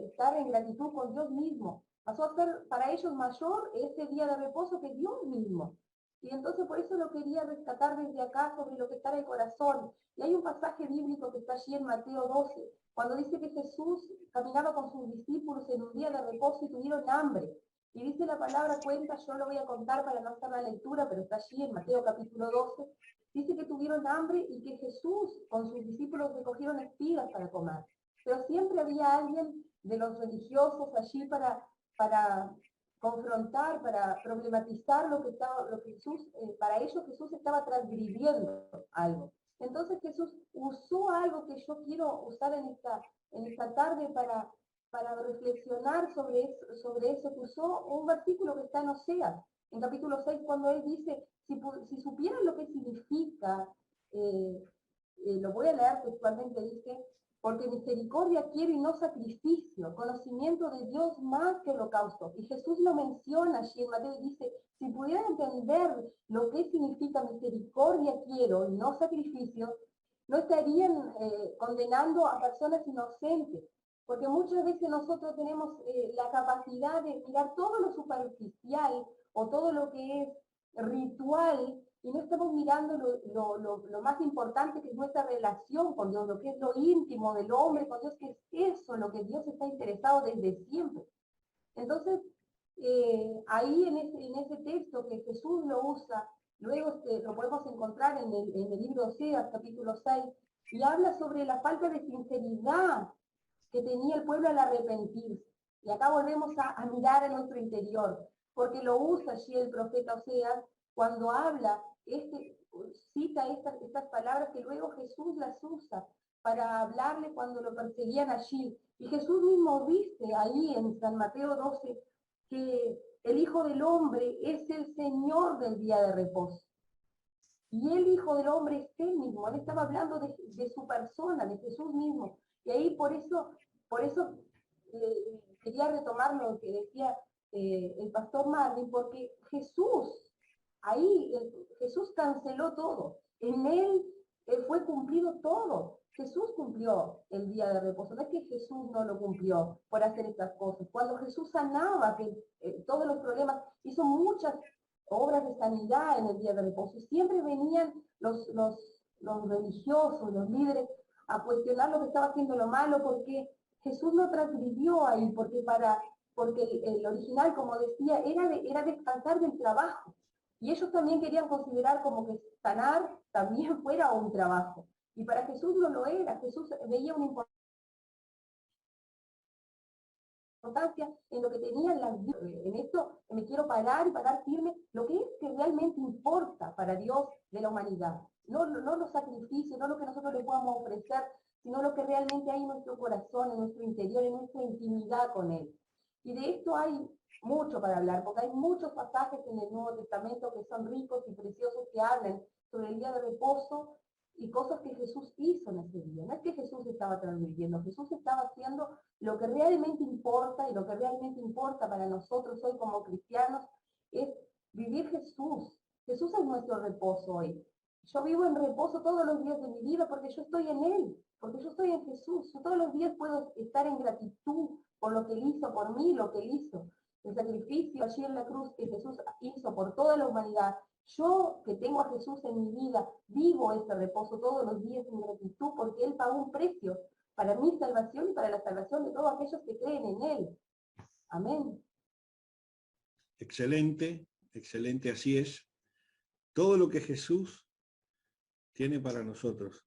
estar en gratitud con Dios mismo. Pasó a ser para ellos mayor ese día de reposo que Dios mismo. Y entonces por eso lo quería rescatar desde acá sobre lo que está en el corazón. Y hay un pasaje bíblico que está allí en Mateo 12, cuando dice que Jesús caminaba con sus discípulos en un día de reposo y tuvieron hambre. Y dice la palabra, cuenta, yo lo voy a contar para no hacer la lectura, pero está allí en Mateo capítulo 12, dice que tuvieron hambre y que Jesús con sus discípulos recogieron espigas para comer. Pero siempre había alguien de los religiosos allí para confrontar, para problematizar lo que Jesús, para ellos Jesús estaba transgrediendo algo. Entonces Jesús usó algo que yo quiero usar en esta tarde para reflexionar sobre eso, que usó un versículo que está en Oseas, en capítulo 6, cuando él dice, si supieran lo que significa, lo voy a leer textualmente, dice, porque misericordia quiero y no sacrificio, conocimiento de Dios más que holocausto. Y Jesús lo menciona allí en Mateo y dice, si pudieran entender lo que significa misericordia quiero y no sacrificio, no estarían condenando a personas inocentes. Porque muchas veces nosotros tenemos la capacidad de mirar todo lo superficial o todo lo que es ritual y no estamos mirando lo más importante, que es nuestra relación con Dios, lo que es lo íntimo del hombre con Dios, que es eso, lo que Dios está interesado desde siempre. Entonces, ahí en ese texto que Jesús lo usa, luego lo podemos encontrar en el libro de Oseas, capítulo 6, y habla sobre la falta de sinceridad que tenía el pueblo al arrepentirse. Y acá volvemos a mirar en nuestro interior, porque lo usa allí el profeta Oseas cuando habla, cita estas palabras que luego Jesús las usa para hablarle cuando lo perseguían allí. Y Jesús mismo dice ahí en San Mateo 12 que el Hijo del Hombre es el Señor del día de reposo. Y el Hijo del Hombre es Él mismo. Él estaba hablando de su persona, de Jesús mismo. Y ahí por eso quería retomar lo que decía el pastor Marvin, porque Jesús, Jesús canceló todo. En él fue cumplido todo. Jesús cumplió el día de reposo. No es que Jesús no lo cumplió por hacer estas cosas. Cuando Jesús sanaba todos los problemas, hizo muchas obras de sanidad en el día de reposo. Siempre venían los religiosos, los líderes, a cuestionar lo que estaba haciendo lo malo, porque Jesús no transgredió ahí, porque el original, como decía, era descansar del trabajo. Y ellos también querían considerar como que sanar también fuera un trabajo. Y para Jesús no lo era. Jesús veía una importancia en lo que tenían las vidas. En esto me quiero parar y parar firme, lo que es que realmente importa para Dios de la humanidad. No los sacrificios, no lo que nosotros le podamos ofrecer, sino lo que realmente hay en nuestro corazón, en nuestro interior, en nuestra intimidad con Él. Y de esto hay mucho para hablar, porque hay muchos pasajes en el Nuevo Testamento que son ricos y preciosos, que hablan sobre el día de reposo y cosas que Jesús hizo en ese día. No es que Jesús estaba transmitiendo, Jesús estaba haciendo lo que realmente importa, y lo que realmente importa para nosotros hoy como cristianos es vivir Jesús. Jesús es nuestro reposo hoy. Yo vivo en reposo todos los días de mi vida porque yo estoy en Él, porque yo estoy en Jesús. Yo todos los días puedo estar en gratitud por lo que Él hizo por mí, lo que Él hizo. El sacrificio allí en la cruz que Jesús hizo por toda la humanidad. Yo que tengo a Jesús en mi vida, vivo ese reposo todos los días en gratitud porque Él pagó un precio para mi salvación y para la salvación de todos aquellos que creen en Él. Amén. Excelente, excelente, así es. Todo lo que Jesús tiene para nosotros.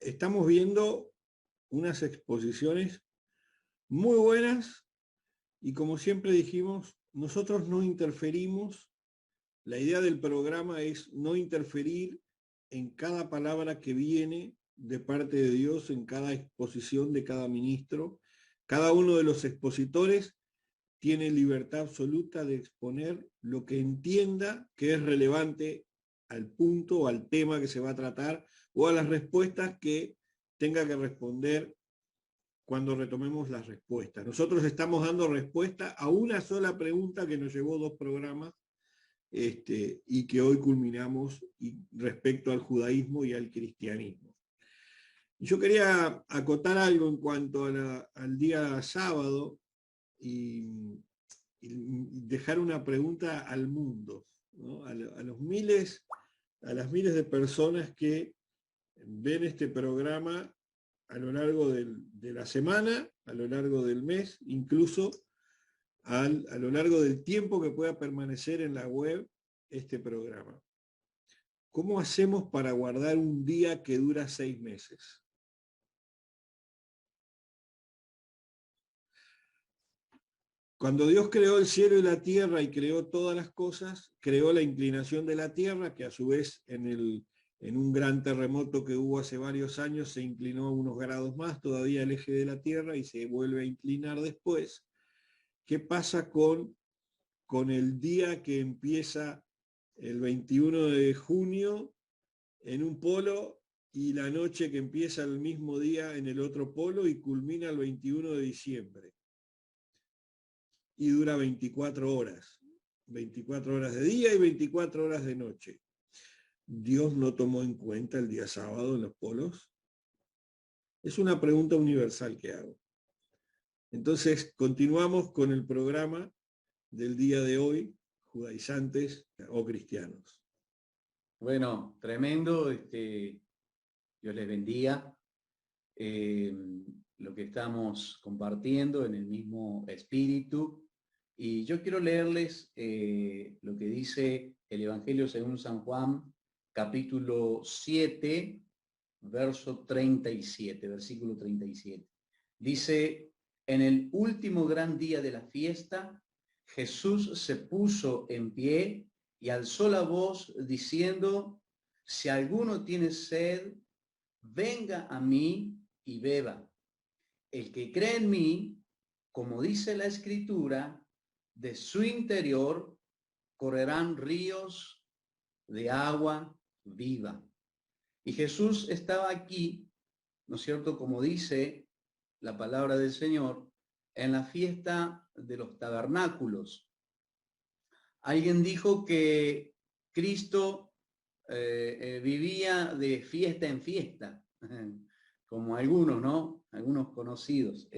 Estamos viendo unas exposiciones muy buenas y como siempre dijimos, nosotros no interferimos. La idea del programa es no interferir en cada palabra que viene de parte de Dios, en cada exposición de cada ministro. Cada uno de los expositores tiene libertad absoluta de exponer lo que entienda que es relevante al punto o al tema que se va a tratar o a las respuestas que tenga que responder cuando retomemos las respuestas. Nosotros estamos dando respuesta a una sola pregunta que nos llevó 2 programas y que hoy culminamos respecto al judaísmo y al cristianismo. Yo quería acotar algo en cuanto al día sábado y dejar una pregunta al mundo, ¿no? a las miles de personas que ven este programa a lo largo de la semana, a lo largo del mes, incluso a lo largo del tiempo que pueda permanecer en la web este programa. ¿Cómo hacemos para guardar un día que dura 6 meses? Cuando Dios creó el cielo y la tierra y creó todas las cosas, creó la inclinación de la tierra, que a su vez en un gran terremoto que hubo hace varios años se inclinó unos grados más todavía el eje de la tierra y se vuelve a inclinar después. ¿Qué pasa con el día que empieza el 21 de junio en un polo y la noche que empieza el mismo día en el otro polo y culmina el 21 de diciembre? Y dura 24 horas. 24 horas de día y 24 horas de noche. ¿Dios no tomó en cuenta el día sábado en los polos? Es una pregunta universal que hago. Entonces, continuamos con el programa del día de hoy, judaizantes o cristianos. Bueno, tremendo, Dios les bendiga. Lo que estamos compartiendo en el mismo espíritu. Y yo quiero leerles lo que dice el Evangelio según San Juan, capítulo 7, verso 37, versículo 37. Dice, en el último gran día de la fiesta, Jesús se puso en pie y alzó la voz diciendo, si alguno tiene sed, venga a mí y beba. El que cree en mí, como dice la Escritura, de su interior correrán ríos de agua viva. Y Jesús estaba aquí, ¿no es cierto? Como dice la palabra del Señor, en la fiesta de los tabernáculos. Alguien dijo que Cristo vivía de fiesta en fiesta, como algunos, ¿no? Algunos conocidos.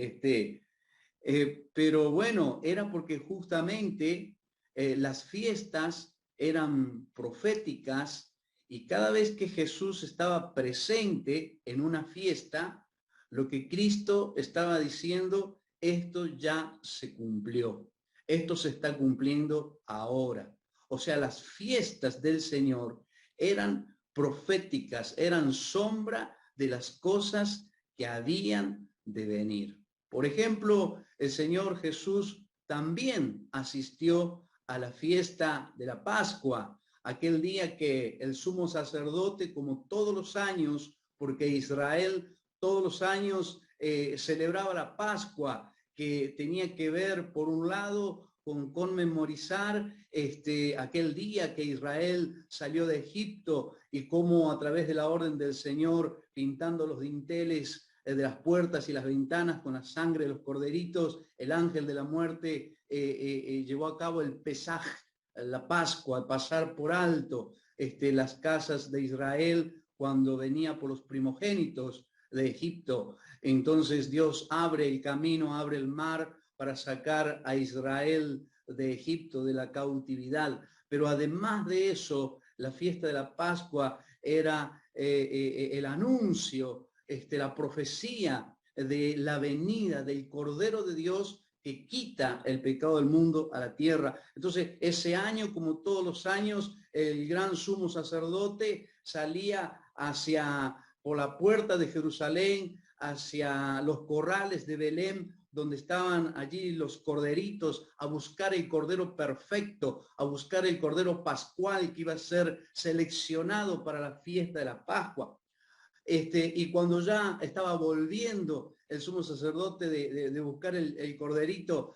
Pero bueno, era porque justamente las fiestas eran proféticas y cada vez que Jesús estaba presente en una fiesta, lo que Cristo estaba diciendo, esto ya se cumplió, esto se está cumpliendo ahora. O sea, las fiestas del Señor eran proféticas, eran sombra de las cosas que habían de venir. Por ejemplo, el Señor Jesús también asistió a la fiesta de la Pascua, aquel día que el sumo sacerdote, como todos los años, porque Israel todos los años celebraba la Pascua, que tenía que ver, por un lado, con conmemorizar aquel día que Israel salió de Egipto y cómo a través de la orden del Señor, pintando los dinteles de las puertas y las ventanas con la sangre de los corderitos, el ángel de la muerte llevó a cabo el Pesaj, la Pascua, al pasar por alto las casas de Israel cuando venía por los primogénitos de Egipto. Entonces Dios abre el camino, abre el mar para sacar a Israel de Egipto, de la cautividad. Pero además de eso, la fiesta de la Pascua era el anuncio, la profecía de la venida del Cordero de Dios que quita el pecado del mundo a la tierra. Entonces, ese año, como todos los años, el gran sumo sacerdote salía por la puerta de Jerusalén, hacia los corrales de Belén, donde estaban allí los corderitos, a buscar el cordero perfecto, a buscar el cordero pascual que iba a ser seleccionado para la fiesta de la Pascua. Y cuando ya estaba volviendo el sumo sacerdote de buscar el corderito,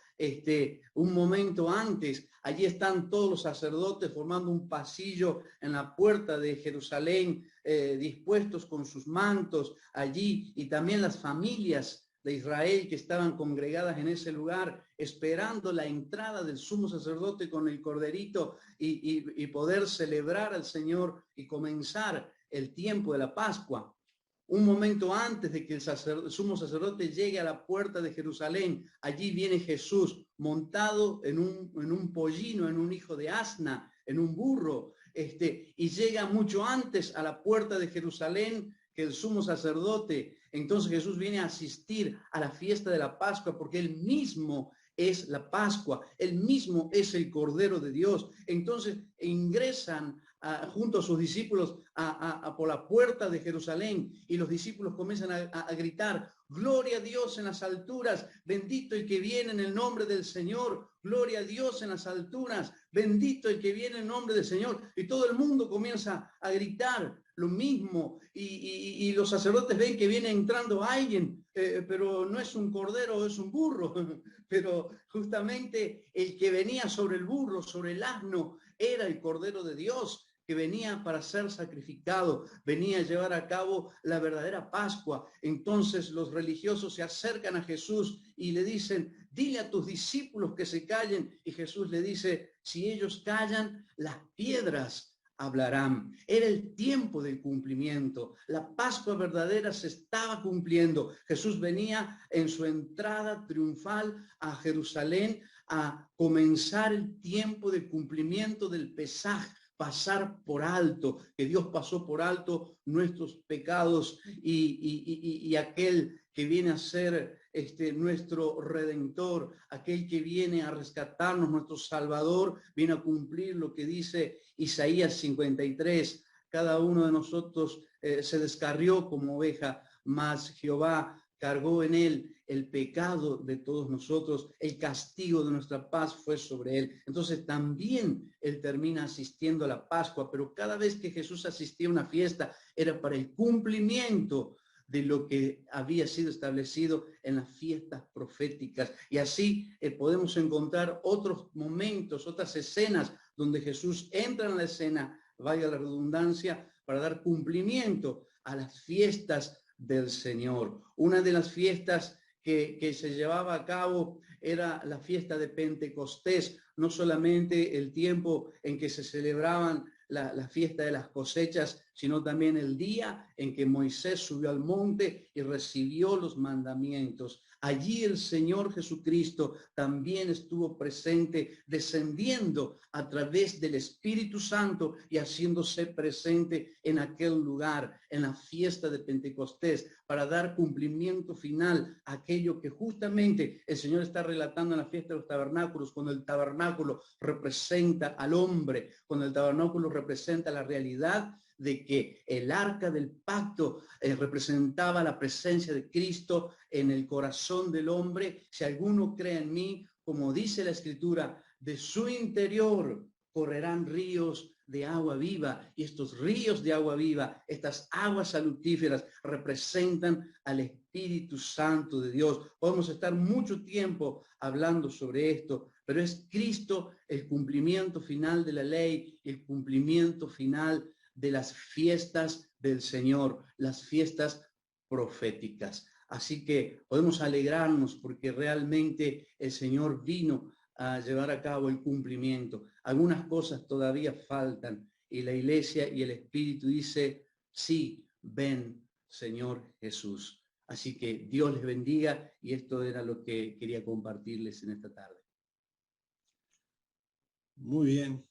un momento antes, allí están todos los sacerdotes formando un pasillo en la puerta de Jerusalén, dispuestos con sus mantos allí, y también las familias de Israel que estaban congregadas en ese lugar, esperando la entrada del sumo sacerdote con el corderito y poder celebrar al Señor y comenzar el tiempo de la Pascua. Un momento antes de que el sumo sacerdote llegue a la puerta de Jerusalén, allí viene Jesús montado en un pollino, en un hijo de asna, en un burro, y llega mucho antes a la puerta de Jerusalén que el sumo sacerdote. Entonces Jesús viene a asistir a la fiesta de la Pascua porque él mismo es la Pascua, él mismo es el Cordero de Dios. Entonces ingresan junto a sus discípulos por la puerta de Jerusalén, y los discípulos comienzan a gritar: gloria a Dios en las alturas, bendito el que viene en el nombre del Señor, gloria a Dios en las alturas, bendito el que viene en el nombre del Señor. Y todo el mundo comienza a gritar lo mismo, y los sacerdotes ven que viene entrando alguien, pero no es un cordero, es un burro. Pero justamente el que venía sobre el burro, sobre el asno, era el Cordero de Dios, que venía para ser sacrificado, venía a llevar a cabo la verdadera Pascua. Entonces los religiosos se acercan a Jesús y le dicen: dile a tus discípulos que se callen. Y Jesús le dice: si ellos callan, las piedras hablarán. Era el tiempo del cumplimiento. La Pascua verdadera se estaba cumpliendo. Jesús venía en su entrada triunfal a Jerusalén a comenzar el tiempo de cumplimiento del Pesaj, pasar por alto, que Dios pasó por alto nuestros pecados, y aquel que viene a ser nuestro Redentor, aquel que viene a rescatarnos, nuestro Salvador, viene a cumplir lo que dice Isaías 53. Cada uno de nosotros se descarrió como oveja, mas Jehová cargó en él el pecado de todos nosotros, el castigo de nuestra paz fue sobre él. Entonces también él termina asistiendo a la Pascua, pero cada vez que Jesús asistía a una fiesta era para el cumplimiento de lo que había sido establecido en las fiestas proféticas. Y así podemos encontrar otros momentos, otras escenas donde Jesús entra en la escena, valga la redundancia, para dar cumplimiento a las fiestas del Señor. Una de las fiestas que se llevaba a cabo era la fiesta de Pentecostés, no solamente el tiempo en que se celebraban la fiesta de las cosechas, sino también el día en que Moisés subió al monte y recibió los mandamientos. Allí el Señor Jesucristo también estuvo presente, descendiendo a través del Espíritu Santo y haciéndose presente en aquel lugar, en la fiesta de Pentecostés, para dar cumplimiento final a aquello que justamente el Señor está relatando en la fiesta de los tabernáculos, cuando el tabernáculo representa al hombre, cuando el tabernáculo representa la realidad de que el arca del pacto representaba la presencia de Cristo en el corazón del hombre. Si alguno cree en mí, como dice la Escritura, de su interior correrán ríos de agua viva, y estos ríos de agua viva, estas aguas salutíferas, representan al Espíritu Santo de Dios. Podemos estar mucho tiempo hablando sobre esto, pero es Cristo el cumplimiento final de la ley, el cumplimiento final de las fiestas del Señor, las fiestas proféticas. Así que podemos alegrarnos porque realmente el Señor vino a llevar a cabo el cumplimiento. Algunas cosas todavía faltan y la iglesia y el Espíritu dice: sí, ven, Señor Jesús. Así que Dios les bendiga y esto era lo que quería compartirles en esta tarde. Muy bien.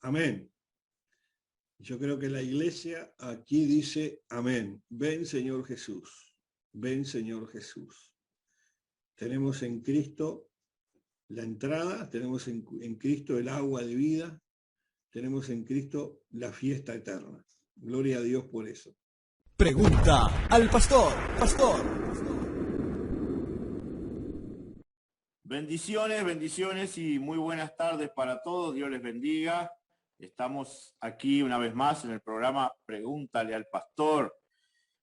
Amén. Yo creo que la iglesia aquí dice amén. Ven, Señor Jesús. Ven, Señor Jesús. Tenemos en Cristo la entrada, tenemos en Cristo el agua de vida, tenemos en Cristo la fiesta eterna. Gloria a Dios por eso. Pregunta al pastor. Bendiciones, bendiciones y muy buenas tardes para todos. Dios les bendiga. Estamos aquí una vez más en el programa Pregúntale al Pastor.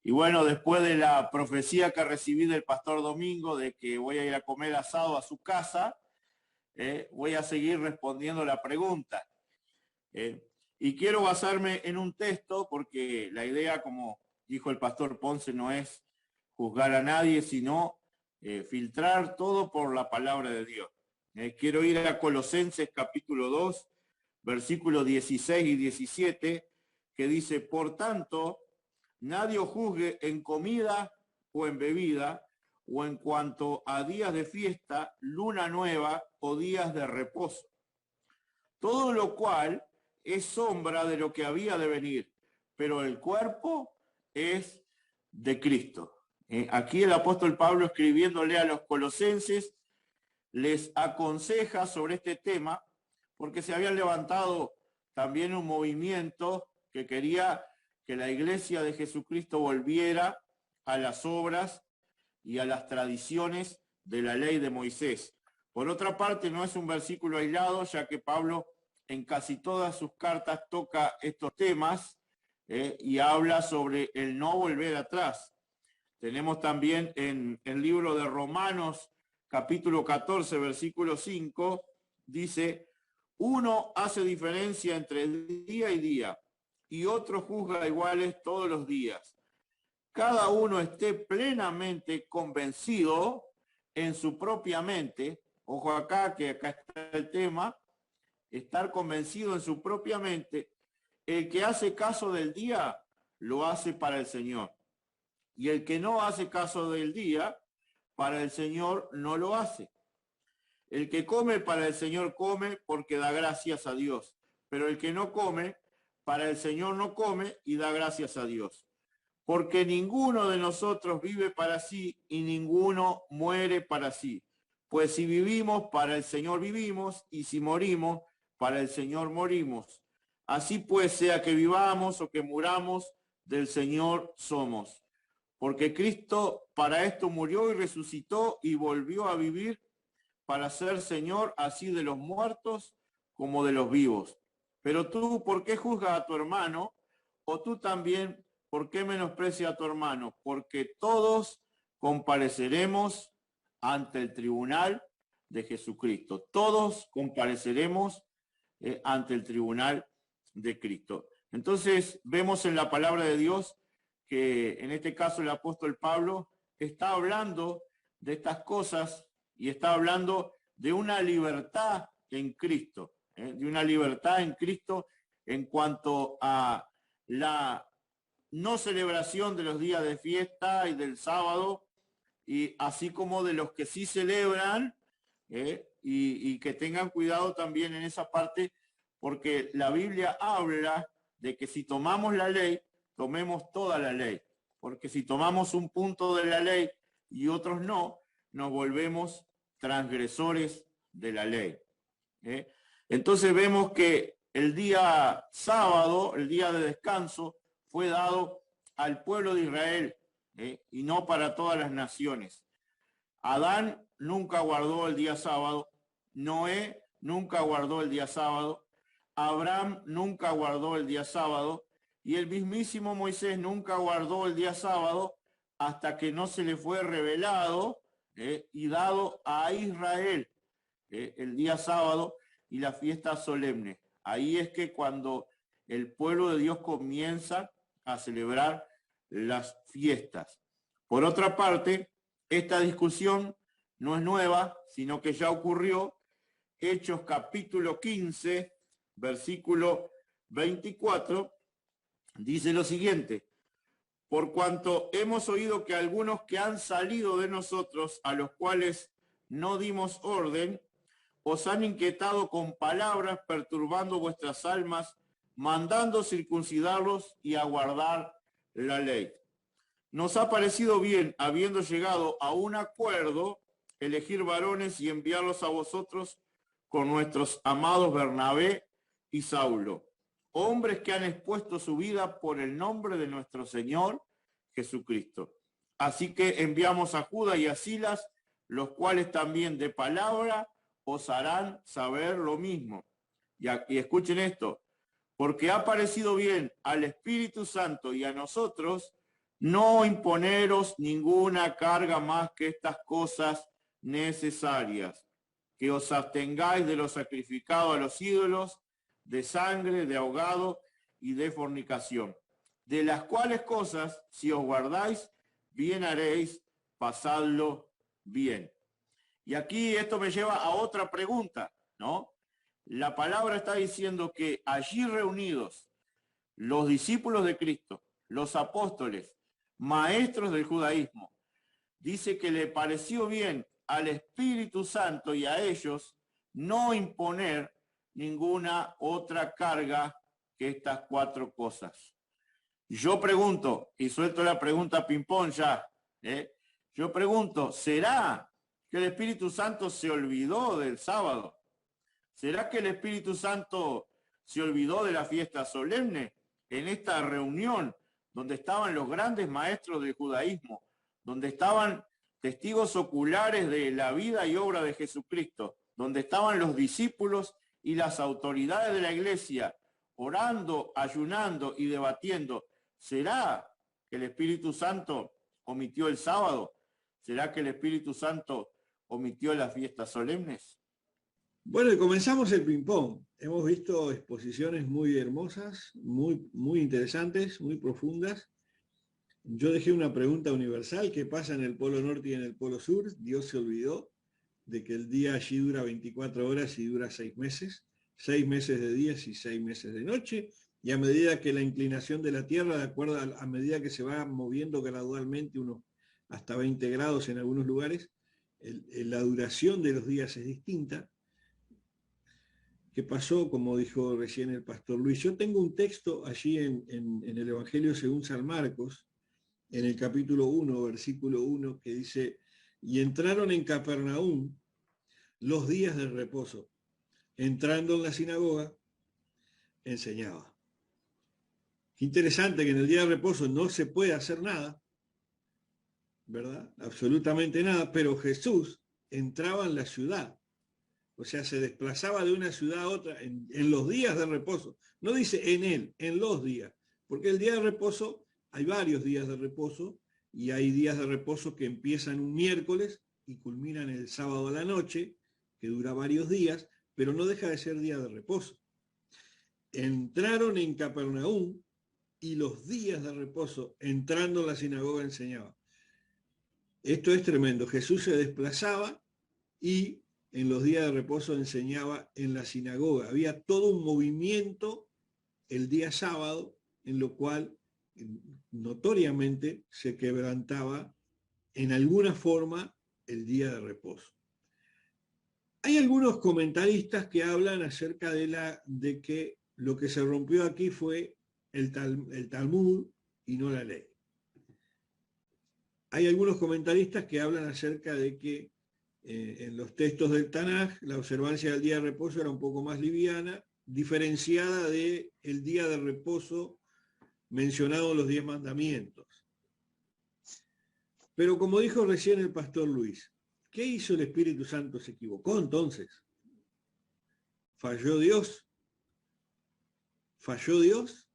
Y bueno, después de la profecía que recibí del pastor Domingo de que voy a ir a comer asado a su casa, voy a seguir respondiendo la pregunta. Y quiero basarme en un texto porque la idea, como dijo el pastor Ponce, no es juzgar a nadie, sino filtrar todo por la palabra de Dios. Quiero ir a Colosenses capítulo 2, versículos 16 y 17, que dice, por tanto, nadie os juzgue en comida o en bebida, o en cuanto a días de fiesta, luna nueva o días de reposo. Todo lo cual es sombra de lo que había de venir, pero el cuerpo es de Cristo. Aquí el apóstol Pablo, escribiéndole a los colosenses, les aconseja sobre este tema, porque se había levantado también un movimiento que quería que la iglesia de Jesucristo volviera a las obras y a las tradiciones de la ley de Moisés. Por otra parte, no es un versículo aislado, ya que Pablo en casi todas sus cartas toca estos temas y habla sobre el no volver atrás. Tenemos también en el libro de Romanos, capítulo 14, versículo 5, dice, uno hace diferencia entre día y día, y otro juzga iguales todos los días. Cada uno esté plenamente convencido en su propia mente, ojo acá, que acá está el tema, estar convencido en su propia mente, el que hace caso del día, lo hace para el Señor. Y el que no hace caso del día, para el Señor no lo hace. El que come para el Señor come porque da gracias a Dios. Pero el que no come, para el Señor no come y da gracias a Dios. Porque ninguno de nosotros vive para sí y ninguno muere para sí. Pues si vivimos, para el Señor vivimos, y si morimos, para el Señor morimos. Así pues, sea que vivamos o que muramos, del Señor somos. Porque Cristo para esto murió y resucitó y volvió a vivir para ser Señor así de los muertos como de los vivos. Pero tú, ¿por qué juzgas a tu hermano? O tú también, ¿por qué menosprecias a tu hermano? Porque todos compareceremos ante el tribunal de Jesucristo. Todos compareceremos ante el tribunal de Cristo. Entonces, vemos en la palabra de Dios que en este caso el apóstol Pablo está hablando de estas cosas y está hablando de una libertad en Cristo, de una libertad en Cristo en cuanto a la no celebración de los días de fiesta y del sábado, y así como de los que sí celebran, y que tengan cuidado también en esa parte, porque la Biblia habla de que si tomamos la ley, tomemos toda la ley, porque si tomamos un punto de la ley y otros no, nos volvemos transgresores de la ley. Entonces vemos que el día sábado, el día de descanso, fue dado al pueblo de Israel y no para todas las naciones. Adán nunca guardó el día sábado, Noé nunca guardó el día sábado, Abraham nunca guardó el día sábado, y el mismísimo Moisés nunca guardó el día sábado hasta que no se le fue revelado y dado a Israel el día sábado y la fiesta solemne. Ahí es que cuando el pueblo de Dios comienza a celebrar las fiestas. Por otra parte, esta discusión no es nueva, sino que ya ocurrió. Hechos capítulo 15, versículo 24, dice lo siguiente: por cuanto hemos oído que algunos que han salido de nosotros, a los cuales no dimos orden, os han inquietado con palabras, perturbando vuestras almas, mandando circuncidarlos y aguardar la ley. Nos ha parecido bien, habiendo llegado a un acuerdo, elegir varones y enviarlos a vosotros con nuestros amados Bernabé y Saulo, hombres que han expuesto su vida por el nombre de nuestro Señor Jesucristo. Así que enviamos a Judas y a Silas, los cuales también de palabra os harán saber lo mismo. Y escuchen esto, porque ha parecido bien al Espíritu Santo y a nosotros no imponeros ninguna carga más que estas cosas necesarias, que os abstengáis de lo sacrificado a los ídolos, de sangre, de ahogado y de fornicación, de las cuales cosas, si os guardáis, bien haréis, pasadlo bien. Y aquí esto me lleva a otra pregunta, ¿no? La palabra está diciendo que allí reunidos los discípulos de Cristo, los apóstoles, maestros del judaísmo, dice que le pareció bien al Espíritu Santo y a ellos no imponer ninguna otra carga que estas cuatro cosas. Yo pregunto, y suelto la pregunta ping-pong ya, yo pregunto, ¿será que el Espíritu Santo se olvidó del sábado? ¿Será que el Espíritu Santo se olvidó de la fiesta solemne en esta reunión donde estaban los grandes maestros del judaísmo, donde estaban testigos oculares de la vida y obra de Jesucristo, donde estaban los discípulos y las autoridades de la iglesia orando, ayunando y debatiendo? ¿Será que el Espíritu Santo omitió el sábado? ¿Será que el Espíritu Santo omitió las fiestas solemnes? Bueno, y comenzamos el ping-pong. Hemos visto exposiciones muy hermosas, muy interesantes, muy profundas. Yo dejé una pregunta universal: ¿qué pasa en el Polo Norte y en el Polo Sur? Dios se olvidó de que el día allí dura 24 horas y dura 6 meses, 6 meses de días y 6 meses de noche, y a medida que la inclinación de la Tierra, de acuerdo a medida que se va moviendo gradualmente, unos hasta 20 grados en algunos lugares, la duración de los días es distinta. ¿Qué pasó? Como dijo recién el pastor Luis, yo tengo un texto allí en el Evangelio según San Marcos, en el capítulo 1, versículo 1, que dice: y entraron en Capernaum los días del reposo. Entrando en la sinagoga, enseñaba. Qué interesante que en el día de reposo no se puede hacer nada, ¿verdad? Absolutamente nada, pero Jesús entraba en la ciudad. O sea, se desplazaba de una ciudad a otra en los días de reposo. No dice en él, en los días. Porque el día de reposo, hay varios días de reposo, y hay días de reposo que empiezan un miércoles y culminan el sábado a la noche, que dura varios días, pero no deja de ser día de reposo. Entraron en Capernaum y los días de reposo, entrando en la sinagoga, enseñaba. Esto es tremendo. Jesús se desplazaba y en los días de reposo enseñaba en la sinagoga. Había todo un movimiento el día sábado, en lo cual notoriamente se quebrantaba en alguna forma el día de reposo. Hay algunos comentaristas que hablan acerca de que lo que se rompió aquí fue el Talmud y no la ley. Hay algunos comentaristas que hablan acerca de que en los textos del Tanaj la observancia del día de reposo era un poco más liviana, diferenciada del día de reposo mencionado en los 10 mandamientos. Pero como dijo recién el pastor Luis, ¿qué hizo el Espíritu Santo? ¿Se equivocó entonces? ¿Falló Dios? ¿Falló Dios?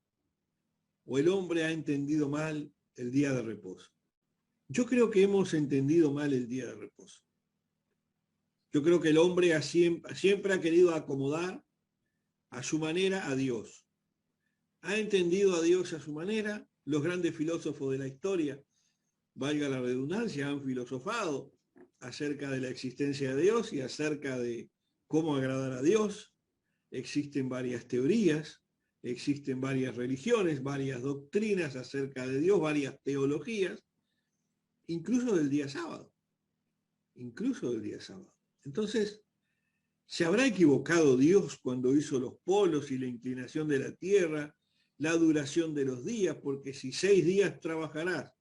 ¿O el hombre ha entendido mal el día de reposo? Yo creo que hemos entendido mal el día de reposo. Yo creo que el hombre siempre ha querido acomodar a su manera a Dios. Ha entendido a Dios a su manera. Los grandes filósofos de la historia, valga la redundancia, han filosofado acerca de la existencia de Dios y acerca de cómo agradar a Dios. Existen varias teorías existen varias religiones, varias doctrinas acerca de Dios, varias teologías, incluso del día sábado. Incluso del día sábado. Entonces, ¿se habrá equivocado Dios cuando hizo los polos y la inclinación de la tierra, la duración de los días? Porque si 6 días trabajarás,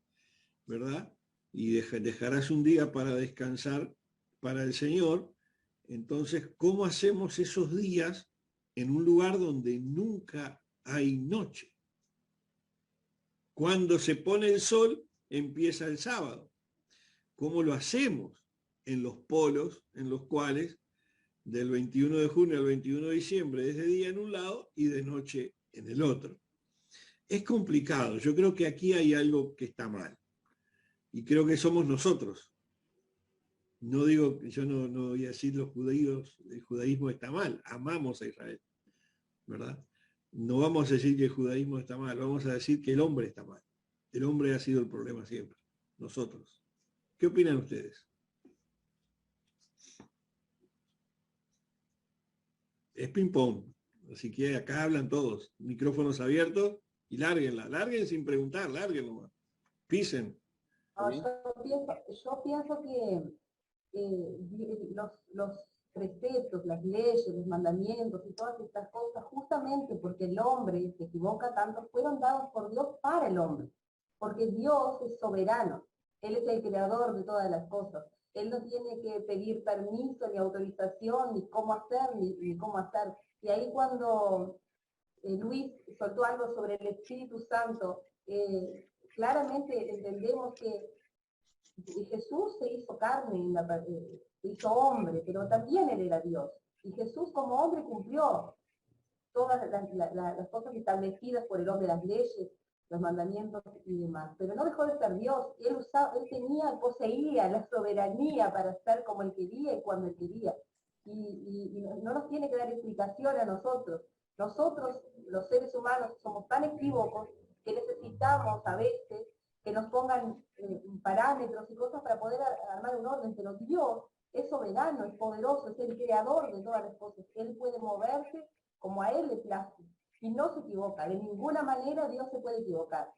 ¿verdad? Y dejarás un día para descansar para el Señor, entonces, ¿cómo hacemos esos días en un lugar donde nunca hay noche? Cuando se pone el sol, empieza el sábado. ¿Cómo lo hacemos en los polos en los cuales del 21 de junio al 21 de diciembre es de día en un lado y de noche en el otro? Es complicado. Yo creo que aquí hay algo que está mal. Y creo que somos nosotros. No digo, yo no voy a decir los judíos, el judaísmo está mal. Amamos a Israel, ¿verdad? No vamos a decir que el judaísmo está mal, vamos a decir que el hombre está mal. El hombre ha sido el problema siempre. Nosotros. ¿Qué opinan ustedes? Es ping-pong. Así que acá hablan todos. Micrófonos abiertos y lárguenla. Larguen sin preguntar, larguen nomás. Pisen. No, yo pienso que los preceptos, las leyes, los mandamientos y todas estas cosas, justamente porque el hombre se equivoca tanto, fueron dados por Dios para el hombre. Porque Dios es soberano. Él es el creador de todas las cosas. Él no tiene que pedir permiso, ni autorización, ni cómo hacer, ni cómo hacer. Y ahí cuando Luis soltó algo sobre el Espíritu Santo, claramente entendemos que Jesús se hizo carne, se hizo hombre, pero también Él era Dios. Y Jesús como hombre cumplió todas las cosas establecidas por el hombre, las leyes, los mandamientos y demás. Pero no dejó de ser Dios. Él poseía la soberanía para hacer como Él quería y cuando Él quería. Y no nos tiene que dar explicación a nosotros. Nosotros, los seres humanos, somos tan equívocos que necesitamos a veces que nos pongan parámetros y cosas para poder armar un orden, pero Dios es soberano, es poderoso, es el creador de todas las cosas. Él puede moverse como a Él le place y no se equivoca. De ninguna manera Dios se puede equivocar.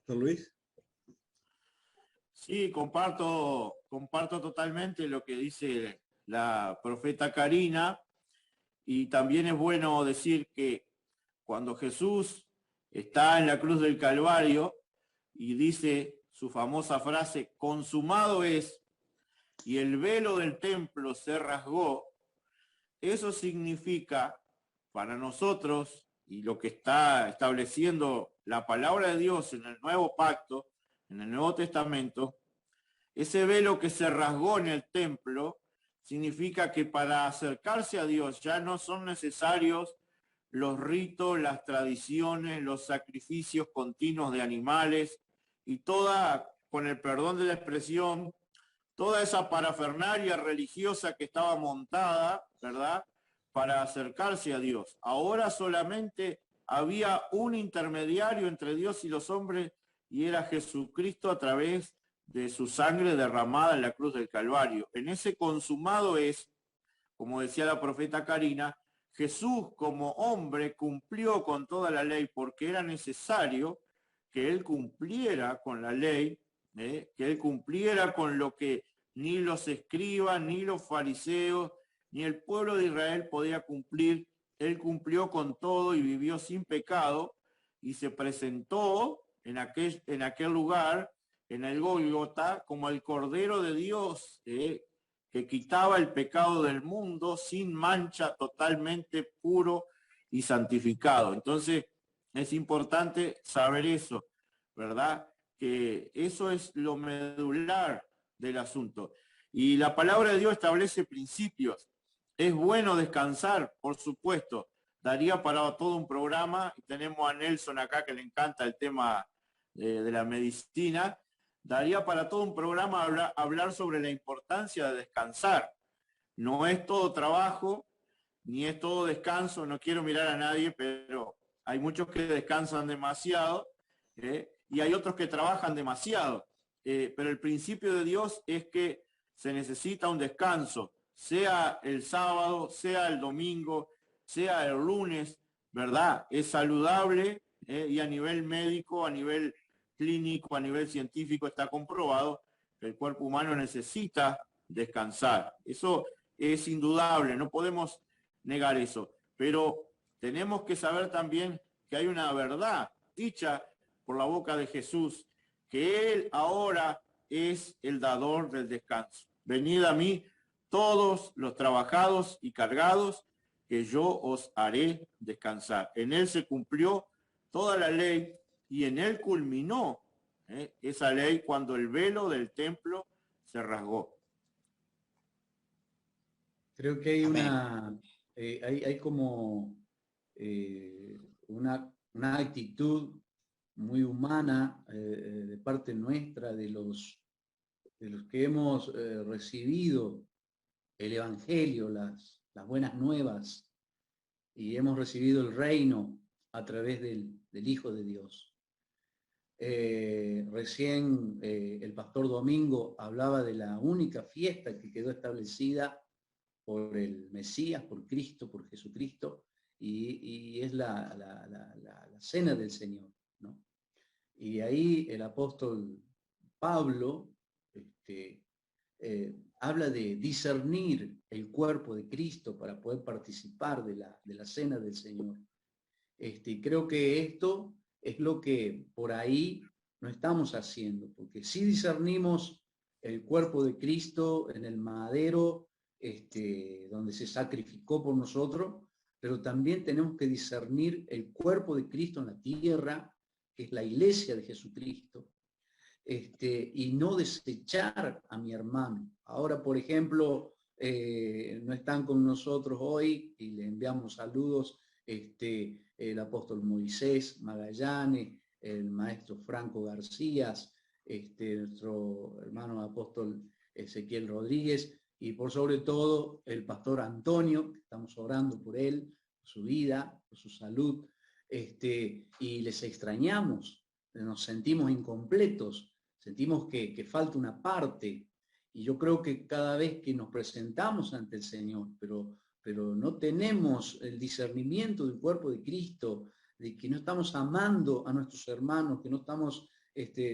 ¿Don Luis? Sí, comparto totalmente lo que dice la profeta Karina, y también es bueno decir que cuando Jesús está en la cruz del Calvario y dice su famosa frase, consumado es, y el velo del templo se rasgó, eso significa para nosotros, y lo que está estableciendo la palabra de Dios en el nuevo pacto, en el Nuevo Testamento, ese velo que se rasgó en el templo significa que para acercarse a Dios ya no son necesarios los ritos, las tradiciones, los sacrificios continuos de animales y toda, con el perdón de la expresión, toda esa parafernalia religiosa que estaba montada, ¿verdad?, para acercarse a Dios. Ahora solamente había un intermediario entre Dios y los hombres, y era Jesucristo a través de su sangre derramada en la cruz del Calvario. En ese consumado es, como decía la profeta Karina, Jesús como hombre cumplió con toda la ley porque era necesario que Él cumpliera con la ley, que Él cumpliera con lo que ni los escribas, ni los fariseos, ni el pueblo de Israel podía cumplir. Él cumplió con todo y vivió sin pecado y se presentó en aquel lugar, en el Gólgota, como el Cordero de Dios, que quitaba el pecado del mundo sin mancha, totalmente puro y santificado. Entonces, es importante saber eso, ¿verdad? Que eso es lo medular del asunto. Y la palabra de Dios establece principios. Es bueno descansar, por supuesto. Daría para todo un programa. Tenemos a Nelson acá que le encanta el tema de la medicina. Daría para todo un programa hablar sobre la importancia de descansar. No es todo trabajo, ni es todo descanso. No quiero mirar a nadie, pero hay muchos que descansan demasiado y hay otros que trabajan demasiado. Pero el principio de Dios es que se necesita un descanso. sea el sábado, sea el domingo, sea el lunes, ¿verdad? Es saludable, y a nivel médico, a nivel clínico, a nivel científico está comprobado que el cuerpo humano necesita descansar. Eso es indudable, no podemos negar eso, pero tenemos que saber también que hay una verdad dicha por la boca de Jesús, que Él ahora es el dador del descanso. Venid a mí todos los trabajados y cargados, que yo os haré descansar. En Él se cumplió toda la ley y en Él culminó esa ley cuando el velo del templo se rasgó. Creo que hay Amén. hay como una actitud muy humana de parte nuestra, de los que hemos recibido el Evangelio, las buenas nuevas, y hemos recibido el reino a través del Hijo de Dios. Recién el pastor Domingo hablaba de la única fiesta que quedó establecida por el Mesías, por Cristo, por Jesucristo, y es la cena del Señor, ¿no? Y ahí el apóstol Pablo habla de discernir el cuerpo de Cristo para poder participar de la cena del Señor. Creo que esto es lo que por ahí no estamos haciendo, porque sí discernimos el cuerpo de Cristo en el madero, donde se sacrificó por nosotros, pero también tenemos que discernir el cuerpo de Cristo en la tierra, que es la iglesia de Jesucristo, y no desechar a mi hermano. Ahora, por ejemplo, no están con nosotros hoy y le enviamos saludos el apóstol Moisés Magallanes, el maestro Franco García, nuestro hermano apóstol Ezequiel Rodríguez, y por sobre todo el pastor Antonio, que estamos orando por él, por su vida, por su salud, y les extrañamos, nos sentimos incompletos, sentimos que falta una parte, y yo creo que cada vez que nos presentamos ante el Señor, pero no tenemos el discernimiento del cuerpo de Cristo, de que no estamos amando a nuestros hermanos, que no estamos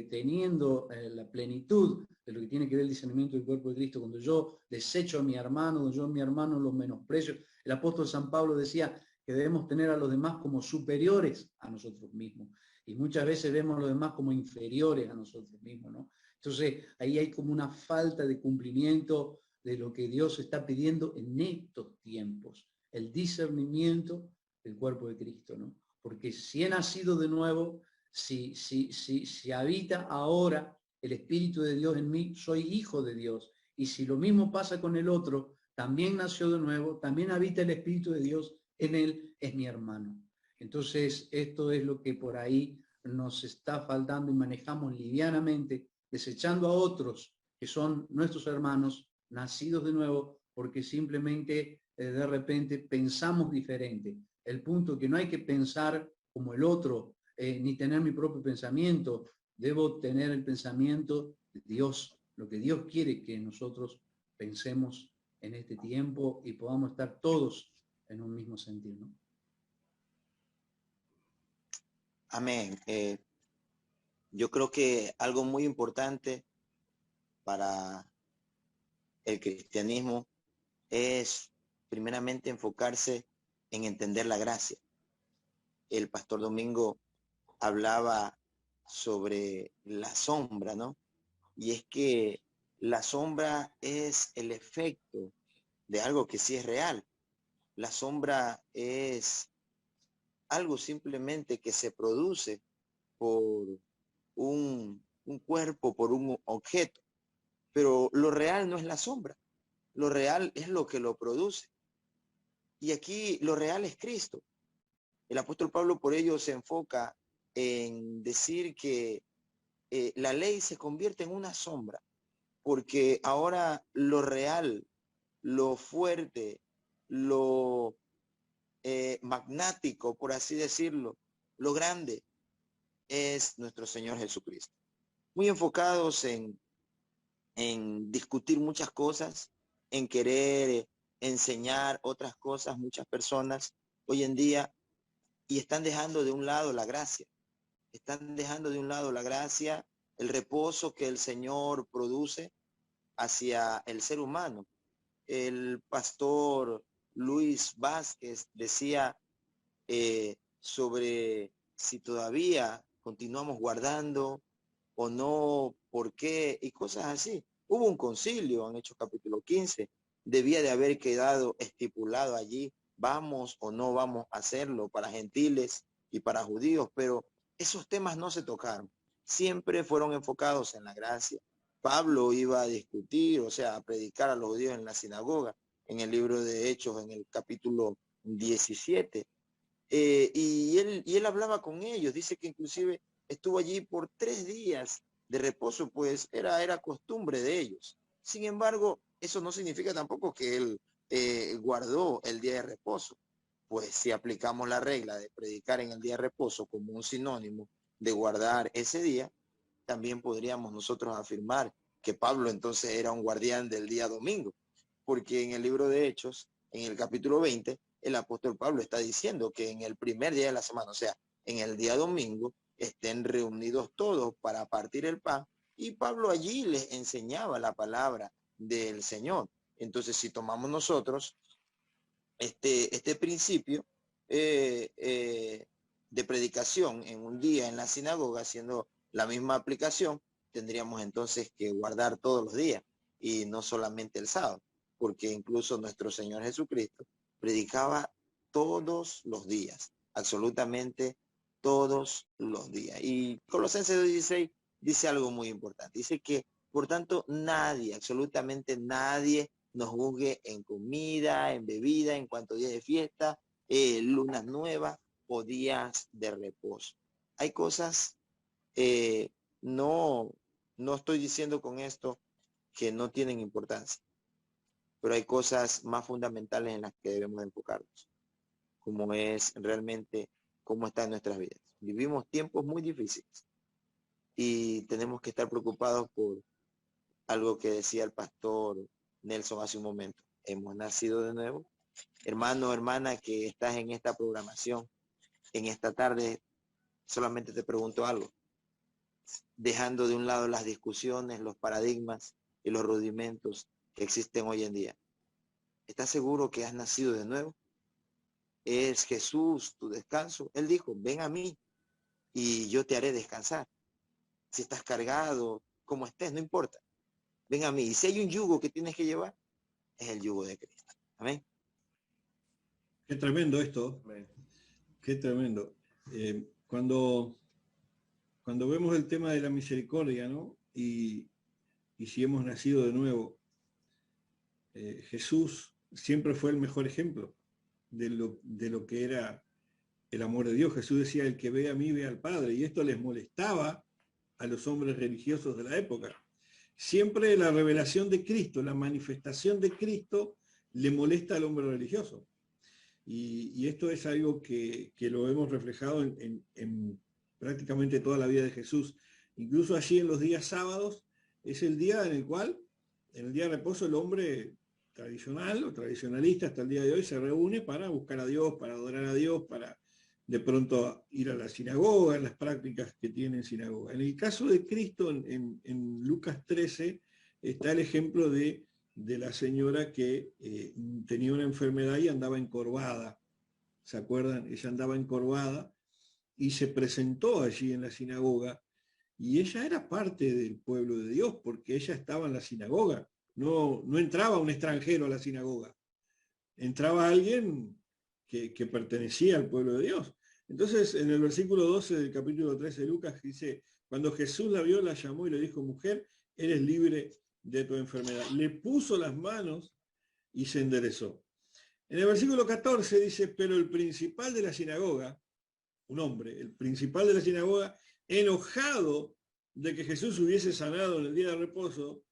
teniendo la plenitud de lo que tiene que ver el discernimiento del cuerpo de Cristo, cuando yo desecho a mi hermano, cuando yo a mi hermano lo menosprecio. El apóstol San Pablo decía que debemos tener a los demás como superiores a nosotros mismos, y muchas veces vemos a los demás como inferiores a nosotros mismos, ¿no? Entonces ahí hay como una falta de cumplimiento de lo que Dios está pidiendo en estos tiempos, el discernimiento del cuerpo de Cristo, ¿no? Porque si he nacido de nuevo, si habita ahora el Espíritu de Dios en mí, soy hijo de Dios. Y si lo mismo pasa con el otro, también nació de nuevo, también habita el Espíritu de Dios en él, es mi hermano. Entonces, esto es lo que por ahí nos está faltando y manejamos livianamente, desechando a otros que son nuestros hermanos, nacidos de nuevo, porque simplemente de repente pensamos diferente. El punto que no hay que pensar como el otro, ni tener mi propio pensamiento, debo tener el pensamiento de Dios, lo que Dios quiere que nosotros pensemos en este tiempo y podamos estar todos en un mismo sentido, ¿no? Amén. Yo creo que algo muy importante para el cristianismo es primeramente enfocarse en entender la gracia. El pastor Domingo hablaba sobre la sombra, ¿no? Y es que la sombra es el efecto de algo que sí es real. La sombra es algo simplemente que se produce por un cuerpo, por un objeto. Pero lo real no es la sombra. Lo real es lo que lo produce. Y aquí lo real es Cristo. El apóstol Pablo por ello se enfoca en decir que la ley se convierte en una sombra, porque ahora lo real, lo fuerte, lo magnático, por así decirlo, lo grande, es nuestro Señor Jesucristo. Muy enfocados en discutir muchas cosas, en querer enseñar otras cosas muchas personas hoy en día y están dejando de un lado la gracia. Están dejando de un lado la gracia, el reposo que el Señor produce hacia el ser humano. El pastor Luis Vázquez decía sobre si todavía continuamos guardando o no, por qué, y cosas así. Hubo un concilio en Hechos capítulo 15, debía de haber quedado estipulado allí, vamos o no vamos a hacerlo para gentiles y para judíos, pero esos temas no se tocaron, siempre fueron enfocados en la gracia. Pablo iba a discutir, o sea, a predicar a los judíos en la sinagoga, en el libro de Hechos, en el capítulo 17, y él hablaba con ellos, dice que inclusive estuvo allí por 3 días de reposo, pues era costumbre de ellos. Sin embargo, eso no significa tampoco que él guardó el día de reposo, pues si aplicamos la regla de predicar en el día de reposo como un sinónimo de guardar ese día, también podríamos nosotros afirmar que Pablo entonces era un guardián del día domingo, porque en el libro de Hechos, en el capítulo 20, el apóstol Pablo está diciendo que en el primer día de la semana, o sea, en el día domingo, estén reunidos todos para partir el pan, y Pablo allí les enseñaba la palabra del Señor. Entonces, si tomamos nosotros este principio de predicación en un día en la sinagoga, haciendo la misma aplicación, tendríamos entonces que guardar todos los días y no solamente el sábado, porque incluso nuestro Señor Jesucristo predicaba todos los días, absolutamente todos los días. Y Colosenses 2:16 dice algo muy importante, dice que por tanto nadie, absolutamente nadie, nos juzgue en comida, en bebida, en cuanto a días de fiesta, lunas nuevas o días de reposo. Hay cosas, no estoy diciendo con esto que no tienen importancia, pero hay cosas más fundamentales en las que debemos enfocarnos, como es realmente cómo está en nuestras vidas. Vivimos tiempos muy difíciles y tenemos que estar preocupados por algo que decía el pastor Nelson hace un momento. Hemos nacido de nuevo. Hermano, hermana, que estás en esta programación, en esta tarde, solamente te pregunto algo. Dejando de un lado las discusiones, los paradigmas y los rudimentos que existen hoy en día. ¿Estás seguro que has nacido de nuevo? ¿Es Jesús tu descanso? Él dijo, ven a mí y yo te haré descansar. Si estás cargado, como estés, no importa. Ven a mí. Y si hay un yugo que tienes que llevar, es el yugo de Cristo. Amén. Qué tremendo esto. Amén. Qué tremendo. Cuando vemos el tema de la misericordia, ¿no? Y si hemos nacido de nuevo, Jesús siempre fue el mejor ejemplo de lo que era el amor de Dios. Jesús decía, el que ve a mí, ve al Padre. Y esto les molestaba a los hombres religiosos de la época. Siempre la revelación de Cristo, la manifestación de Cristo, le molesta al hombre religioso. Y esto es algo que lo hemos reflejado en prácticamente toda la vida de Jesús. Incluso allí en los días sábados es el día en el cual, en el día de reposo, el hombre tradicional o tradicionalista hasta el día de hoy se reúne para buscar a Dios, para adorar a Dios, para de pronto ir a la sinagoga, las prácticas que tiene en sinagoga. En el caso de Cristo, en Lucas 13, está el ejemplo de la señora que tenía una enfermedad y andaba encorvada. ¿Se acuerdan? Ella andaba encorvada y se presentó allí en la sinagoga y ella era parte del pueblo de Dios porque ella estaba en la sinagoga. No entraba un extranjero a la sinagoga. Entraba alguien que pertenecía al pueblo de Dios. Entonces, en el versículo 12 del capítulo 13 de Lucas dice, cuando Jesús la vio, la llamó y le dijo, mujer, eres libre de tu enfermedad. Le puso las manos y se enderezó. En el versículo 14 dice, pero el principal de la sinagoga, un hombre, el principal de la sinagoga, enojado de que Jesús hubiese sanado en el día de reposo,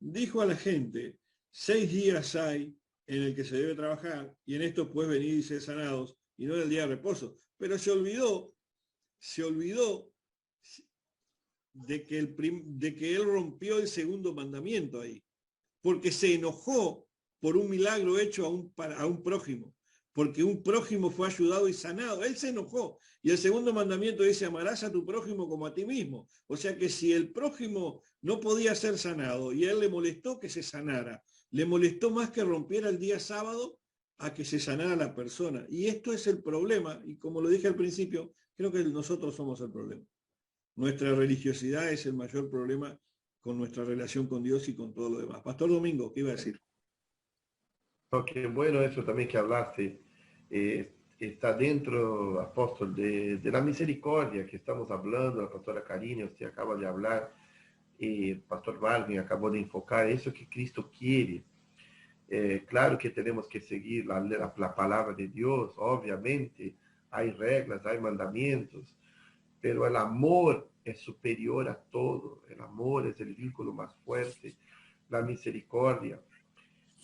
dijo a la gente, 6 días hay en el que se debe trabajar, y en esto pues venid y ser sanados, y no en el día de reposo. Pero se olvidó de que él rompió el segundo mandamiento ahí, porque se enojó por un milagro hecho a un prójimo, porque un prójimo fue ayudado y sanado. Él se enojó. Y el segundo mandamiento dice, amarás a tu prójimo como a ti mismo. O sea que si el prójimo no podía ser sanado y a él le molestó que se sanara, le molestó más que rompiera el día sábado a que se sanara la persona. Y esto es el problema. Y como lo dije al principio, creo que nosotros somos el problema. Nuestra religiosidad es el mayor problema con nuestra relación con Dios y con todo lo demás. Pastor Domingo, ¿qué iba a decir? Ok, bueno, eso también que hablaste, está dentro, apóstol, de la misericordia que estamos hablando, la pastora Karine, usted acaba de hablar, el pastor Marvin acabó de enfocar eso que Cristo quiere. Claro que tenemos que seguir la palabra de Dios, obviamente, hay reglas, hay mandamientos, pero el amor es superior a todo, el amor es el vínculo más fuerte, la misericordia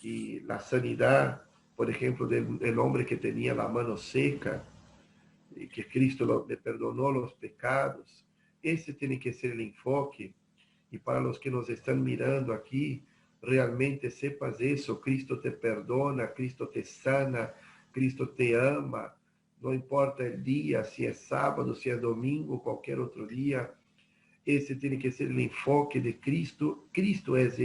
y la sanidad, por ejemplo, del hombre que tenía la mano seca, y que Cristo le perdonó los pecados. Ese tiene que ser el enfoque. Y para los que nos están mirando aquí, realmente sepas eso, Cristo te perdona, Cristo te sana, Cristo te ama, no importa el día, si es sábado, si es domingo, cualquier otro día, ese tiene que ser el enfoque de Cristo. Cristo es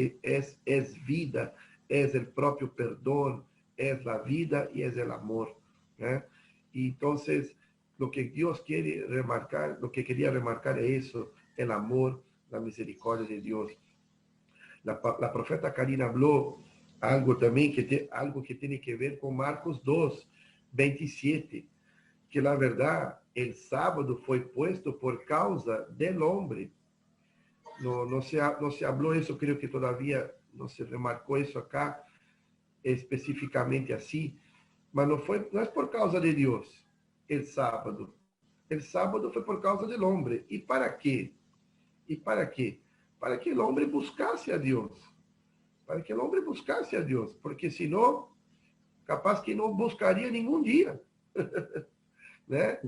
vida, es el propio perdón, es la vida y es el amor. Y entonces, lo que Dios quiere remarcar, lo que quería remarcar es eso, el amor, la misericordia de Dios. La profeta Karina habló algo también, algo que tiene que ver con Marcos 2, 27, que la verdad, el sábado fue puesto por causa del hombre. No se habló eso, creo que todavía no se remarcó eso acá específicamente así, mas no es por causa de Dios el sábado. El sábado fue por causa del hombre. ¿Y para qué? ¿Y para qué? Para que el hombre buscase a Dios. Para que el hombre buscase a Dios. Porque si no, capaz que no buscaría ningún día. ¿Né?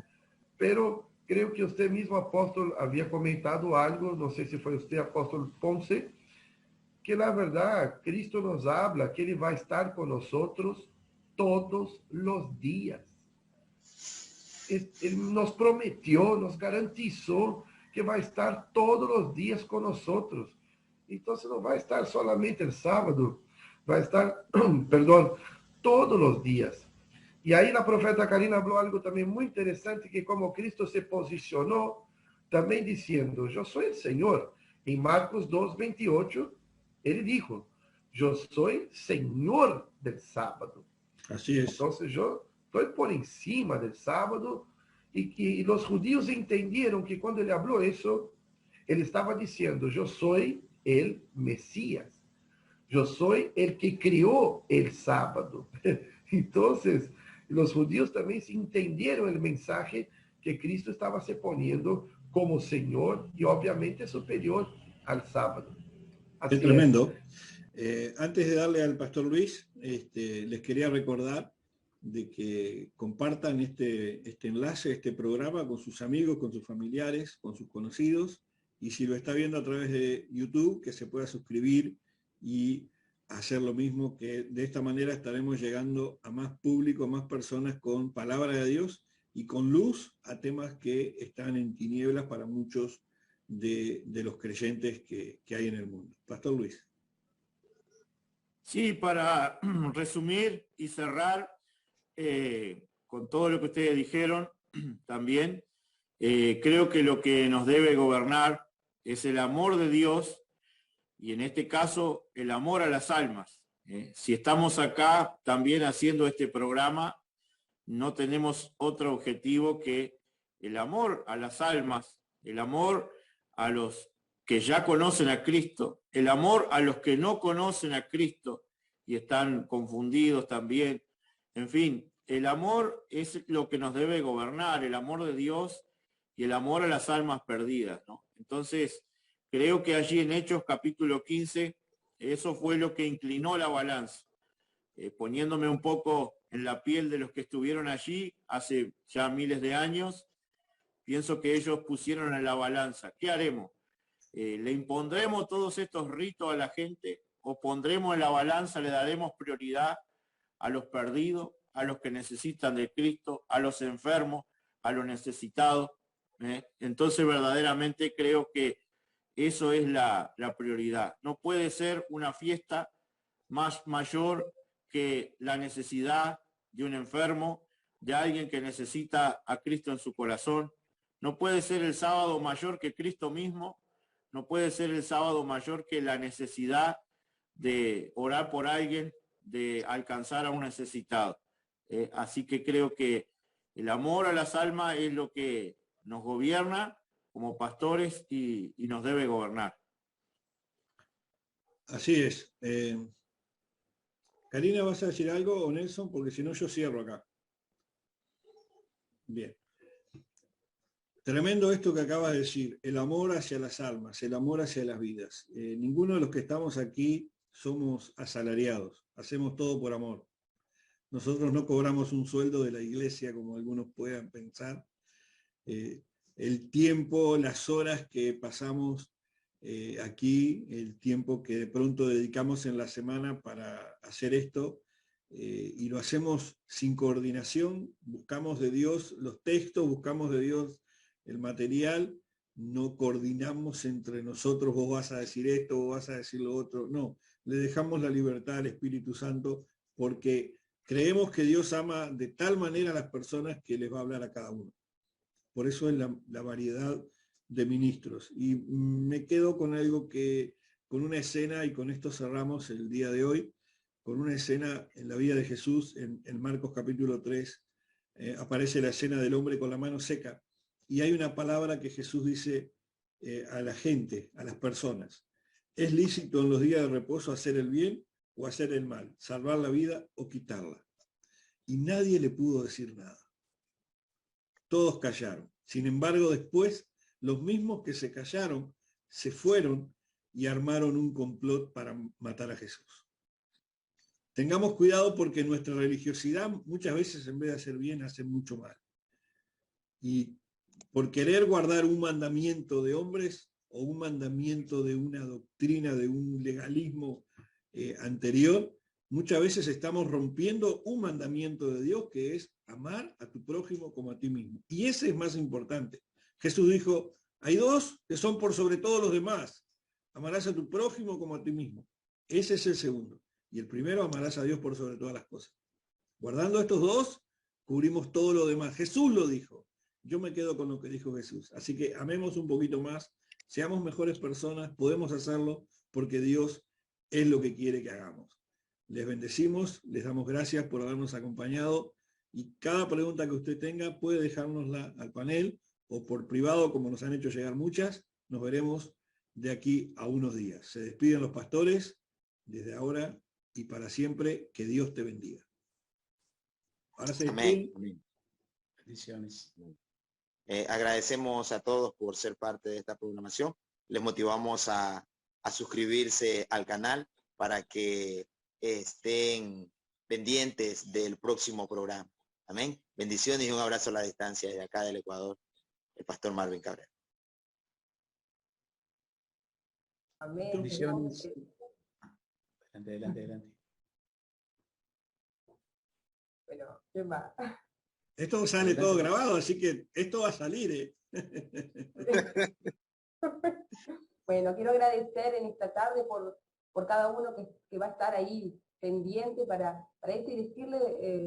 Pero creo que usted mismo, apóstol, había comentado algo, no sé si fue usted, apóstol Ponce, que la verdad, Cristo nos habla que Él va a estar con nosotros todos los días. Él nos prometió, nos garantizó que va a estar todos los días con nosotros. Entonces no va a estar solamente el sábado, va a estar, perdón, todos los días. Y ahí la profeta Karina habló algo también muy interesante, que como Cristo se posicionó, también diciendo, yo soy el Señor. En Marcos 2, 28, Él dijo, yo soy Señor del sábado. Así es. Entonces yo estoy por encima del sábado, y los judíos entendieron que cuando Él habló eso, Él estaba diciendo, yo soy el Mesías. Yo soy el que creó el sábado. Entonces, los judíos también entendieron el mensaje que Cristo estaba se poniendo como Señor y obviamente superior al sábado. Así es tremendo. Antes de darle al pastor Luis, les quería recordar de que compartan este enlace, este programa con sus amigos, con sus familiares, con sus conocidos, y si lo está viendo a través de YouTube, que se pueda suscribir y hacer lo mismo, que de esta manera estaremos llegando a más público, a más personas con palabra de Dios y con luz a temas que están en tinieblas para muchos de los creyentes que hay en el mundo. Pastor Luis. Sí, para resumir y cerrar con todo lo que ustedes dijeron también, creo que lo que nos debe gobernar es el amor de Dios y en este caso el amor a las almas. Si estamos acá también haciendo este programa, no tenemos otro objetivo que el amor a las almas, el amor a los que ya conocen a Cristo, el amor a los que no conocen a Cristo y están confundidos también. En fin, el amor es lo que nos debe gobernar, el amor de Dios y el amor a las almas perdidas, ¿no? Entonces, creo que allí en Hechos capítulo 15, eso fue lo que inclinó la balanza. Poniéndome un poco en la piel de los que estuvieron allí hace ya miles de años, pienso que ellos pusieron en la balanza. ¿Qué haremos? ¿Le impondremos todos estos ritos a la gente o pondremos en la balanza, le daremos prioridad a los perdidos, a los que necesitan de Cristo, a los enfermos, a los necesitados. Entonces verdaderamente creo que eso es la prioridad. No puede ser una fiesta más mayor que la necesidad de un enfermo, de alguien que necesita a Cristo en su corazón. No puede ser el sábado mayor que Cristo mismo. No puede ser el sábado mayor que la necesidad de orar por alguien, de alcanzar a un necesitado. Así que creo que el amor a las almas es lo que nos gobierna como pastores y nos debe gobernar. Así es. Karina, ¿vas a decir algo o Nelson? Porque si no yo cierro acá. Bien. Tremendo esto que acabas de decir, el amor hacia las almas, el amor hacia las vidas. Ninguno de los que estamos aquí somos asalariados, hacemos todo por amor. Nosotros no cobramos un sueldo de la iglesia como algunos puedan pensar. El tiempo, las horas que pasamos aquí, el tiempo que de pronto dedicamos en la semana para hacer esto, y lo hacemos sin coordinación, buscamos de Dios los textos, buscamos de Dios el material, no coordinamos entre nosotros, vos vas a decir esto, vos vas a decir lo otro, no, le dejamos la libertad al Espíritu Santo porque creemos que Dios ama de tal manera a las personas que les va a hablar a cada uno. Por eso es la variedad de ministros. Y me quedo con algo con una escena, y con esto cerramos el día de hoy, con una escena en la vida de Jesús, en Marcos capítulo 3, aparece la escena del hombre con la mano seca, y hay una palabra que Jesús dice a la gente, a las personas: ¿es lícito en los días de reposo hacer el bien o hacer el mal? ¿Salvar la vida o quitarla? Y nadie le pudo decir nada. Todos callaron. Sin embargo, después, los mismos que se callaron se fueron y armaron un complot para matar a Jesús. Tengamos cuidado porque nuestra religiosidad muchas veces, en vez de hacer bien, hace mucho mal. Y por querer guardar un mandamiento de hombres o un mandamiento de una doctrina, de un legalismo anterior, muchas veces estamos rompiendo un mandamiento de Dios, que es amar a tu prójimo como a ti mismo. Y ese es más importante. Jesús dijo, hay dos que son por sobre todos los demás. Amarás a tu prójimo como a ti mismo. Ese es el segundo. Y el primero, amarás a Dios por sobre todas las cosas. Guardando estos dos, cubrimos todo lo demás. Jesús lo dijo. Yo me quedo con lo que dijo Jesús. Así que amemos un poquito más, seamos mejores personas, podemos hacerlo porque Dios es lo que quiere que hagamos. Les bendecimos, les damos gracias por habernos acompañado, y cada pregunta que usted tenga puede dejárnosla al panel o por privado, como nos han hecho llegar muchas. Nos veremos de aquí a unos días. Se despiden los pastores desde ahora y para siempre. Que Dios te bendiga. Ahora se despiden. Amén. Bendiciones. Agradecemos a todos por ser parte de esta programación. Les motivamos a suscribirse al canal para que estén pendientes del próximo programa. Amén. Bendiciones y un abrazo a la distancia desde acá del Ecuador, el pastor Marvin Cabrera. Amén. Bendiciones. Adelante. Bueno, ¿qué más? Esto sale todo grabado, así que esto va a salir. Bueno, quiero agradecer en esta tarde por cada uno que va a estar ahí pendiente para esto, y decirle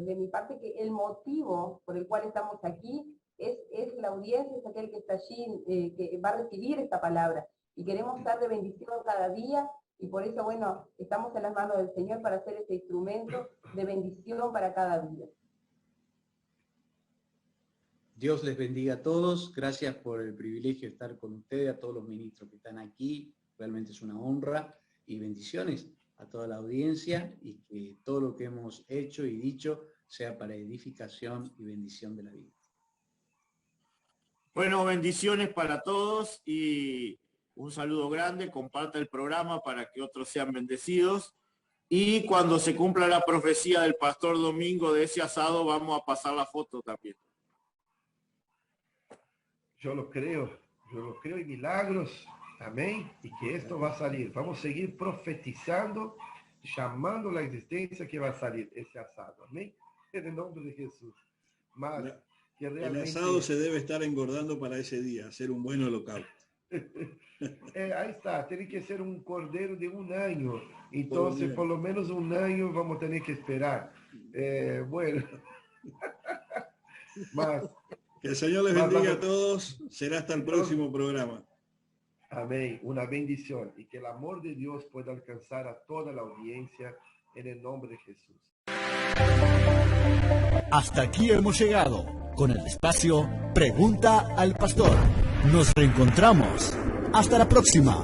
de mi parte que el motivo por el cual estamos aquí es la audiencia, es aquel que está allí, que va a recibir esta palabra, y queremos dar de bendición cada día, y por eso, bueno, estamos en las manos del Señor para hacer ese instrumento de bendición para cada día. Dios les bendiga a todos. Gracias por el privilegio de estar con ustedes, a todos los ministros que están aquí. Realmente es una honra, y bendiciones a toda la audiencia, y que todo lo que hemos hecho y dicho sea para edificación y bendición de la vida. Bueno, bendiciones para todos y un saludo grande. Comparta el programa para que otros sean bendecidos. Y cuando se cumpla la profecía del pastor Domingo de ese asado, vamos a pasar la foto también. Yo lo creo y milagros Amén. Y que esto va a salir. Vamos a seguir profetizando, llamando la existencia que va a salir ese asado. Amén. En el nombre de Jesús. Más que realmente... El asado se debe estar engordando para ese día, hacer un buen holocausto. Ahí está, tiene que ser un cordero de 1 año. Entonces, por lo menos 1 año vamos a tener que esperar. Bueno. Más. Que el Señor les bendiga a todos. Será hasta el próximo programa. Amén. Una bendición. Y que el amor de Dios pueda alcanzar a toda la audiencia en el nombre de Jesús. Hasta aquí hemos llegado con el espacio Pregunta al Pastor. Nos reencontramos. Hasta la próxima.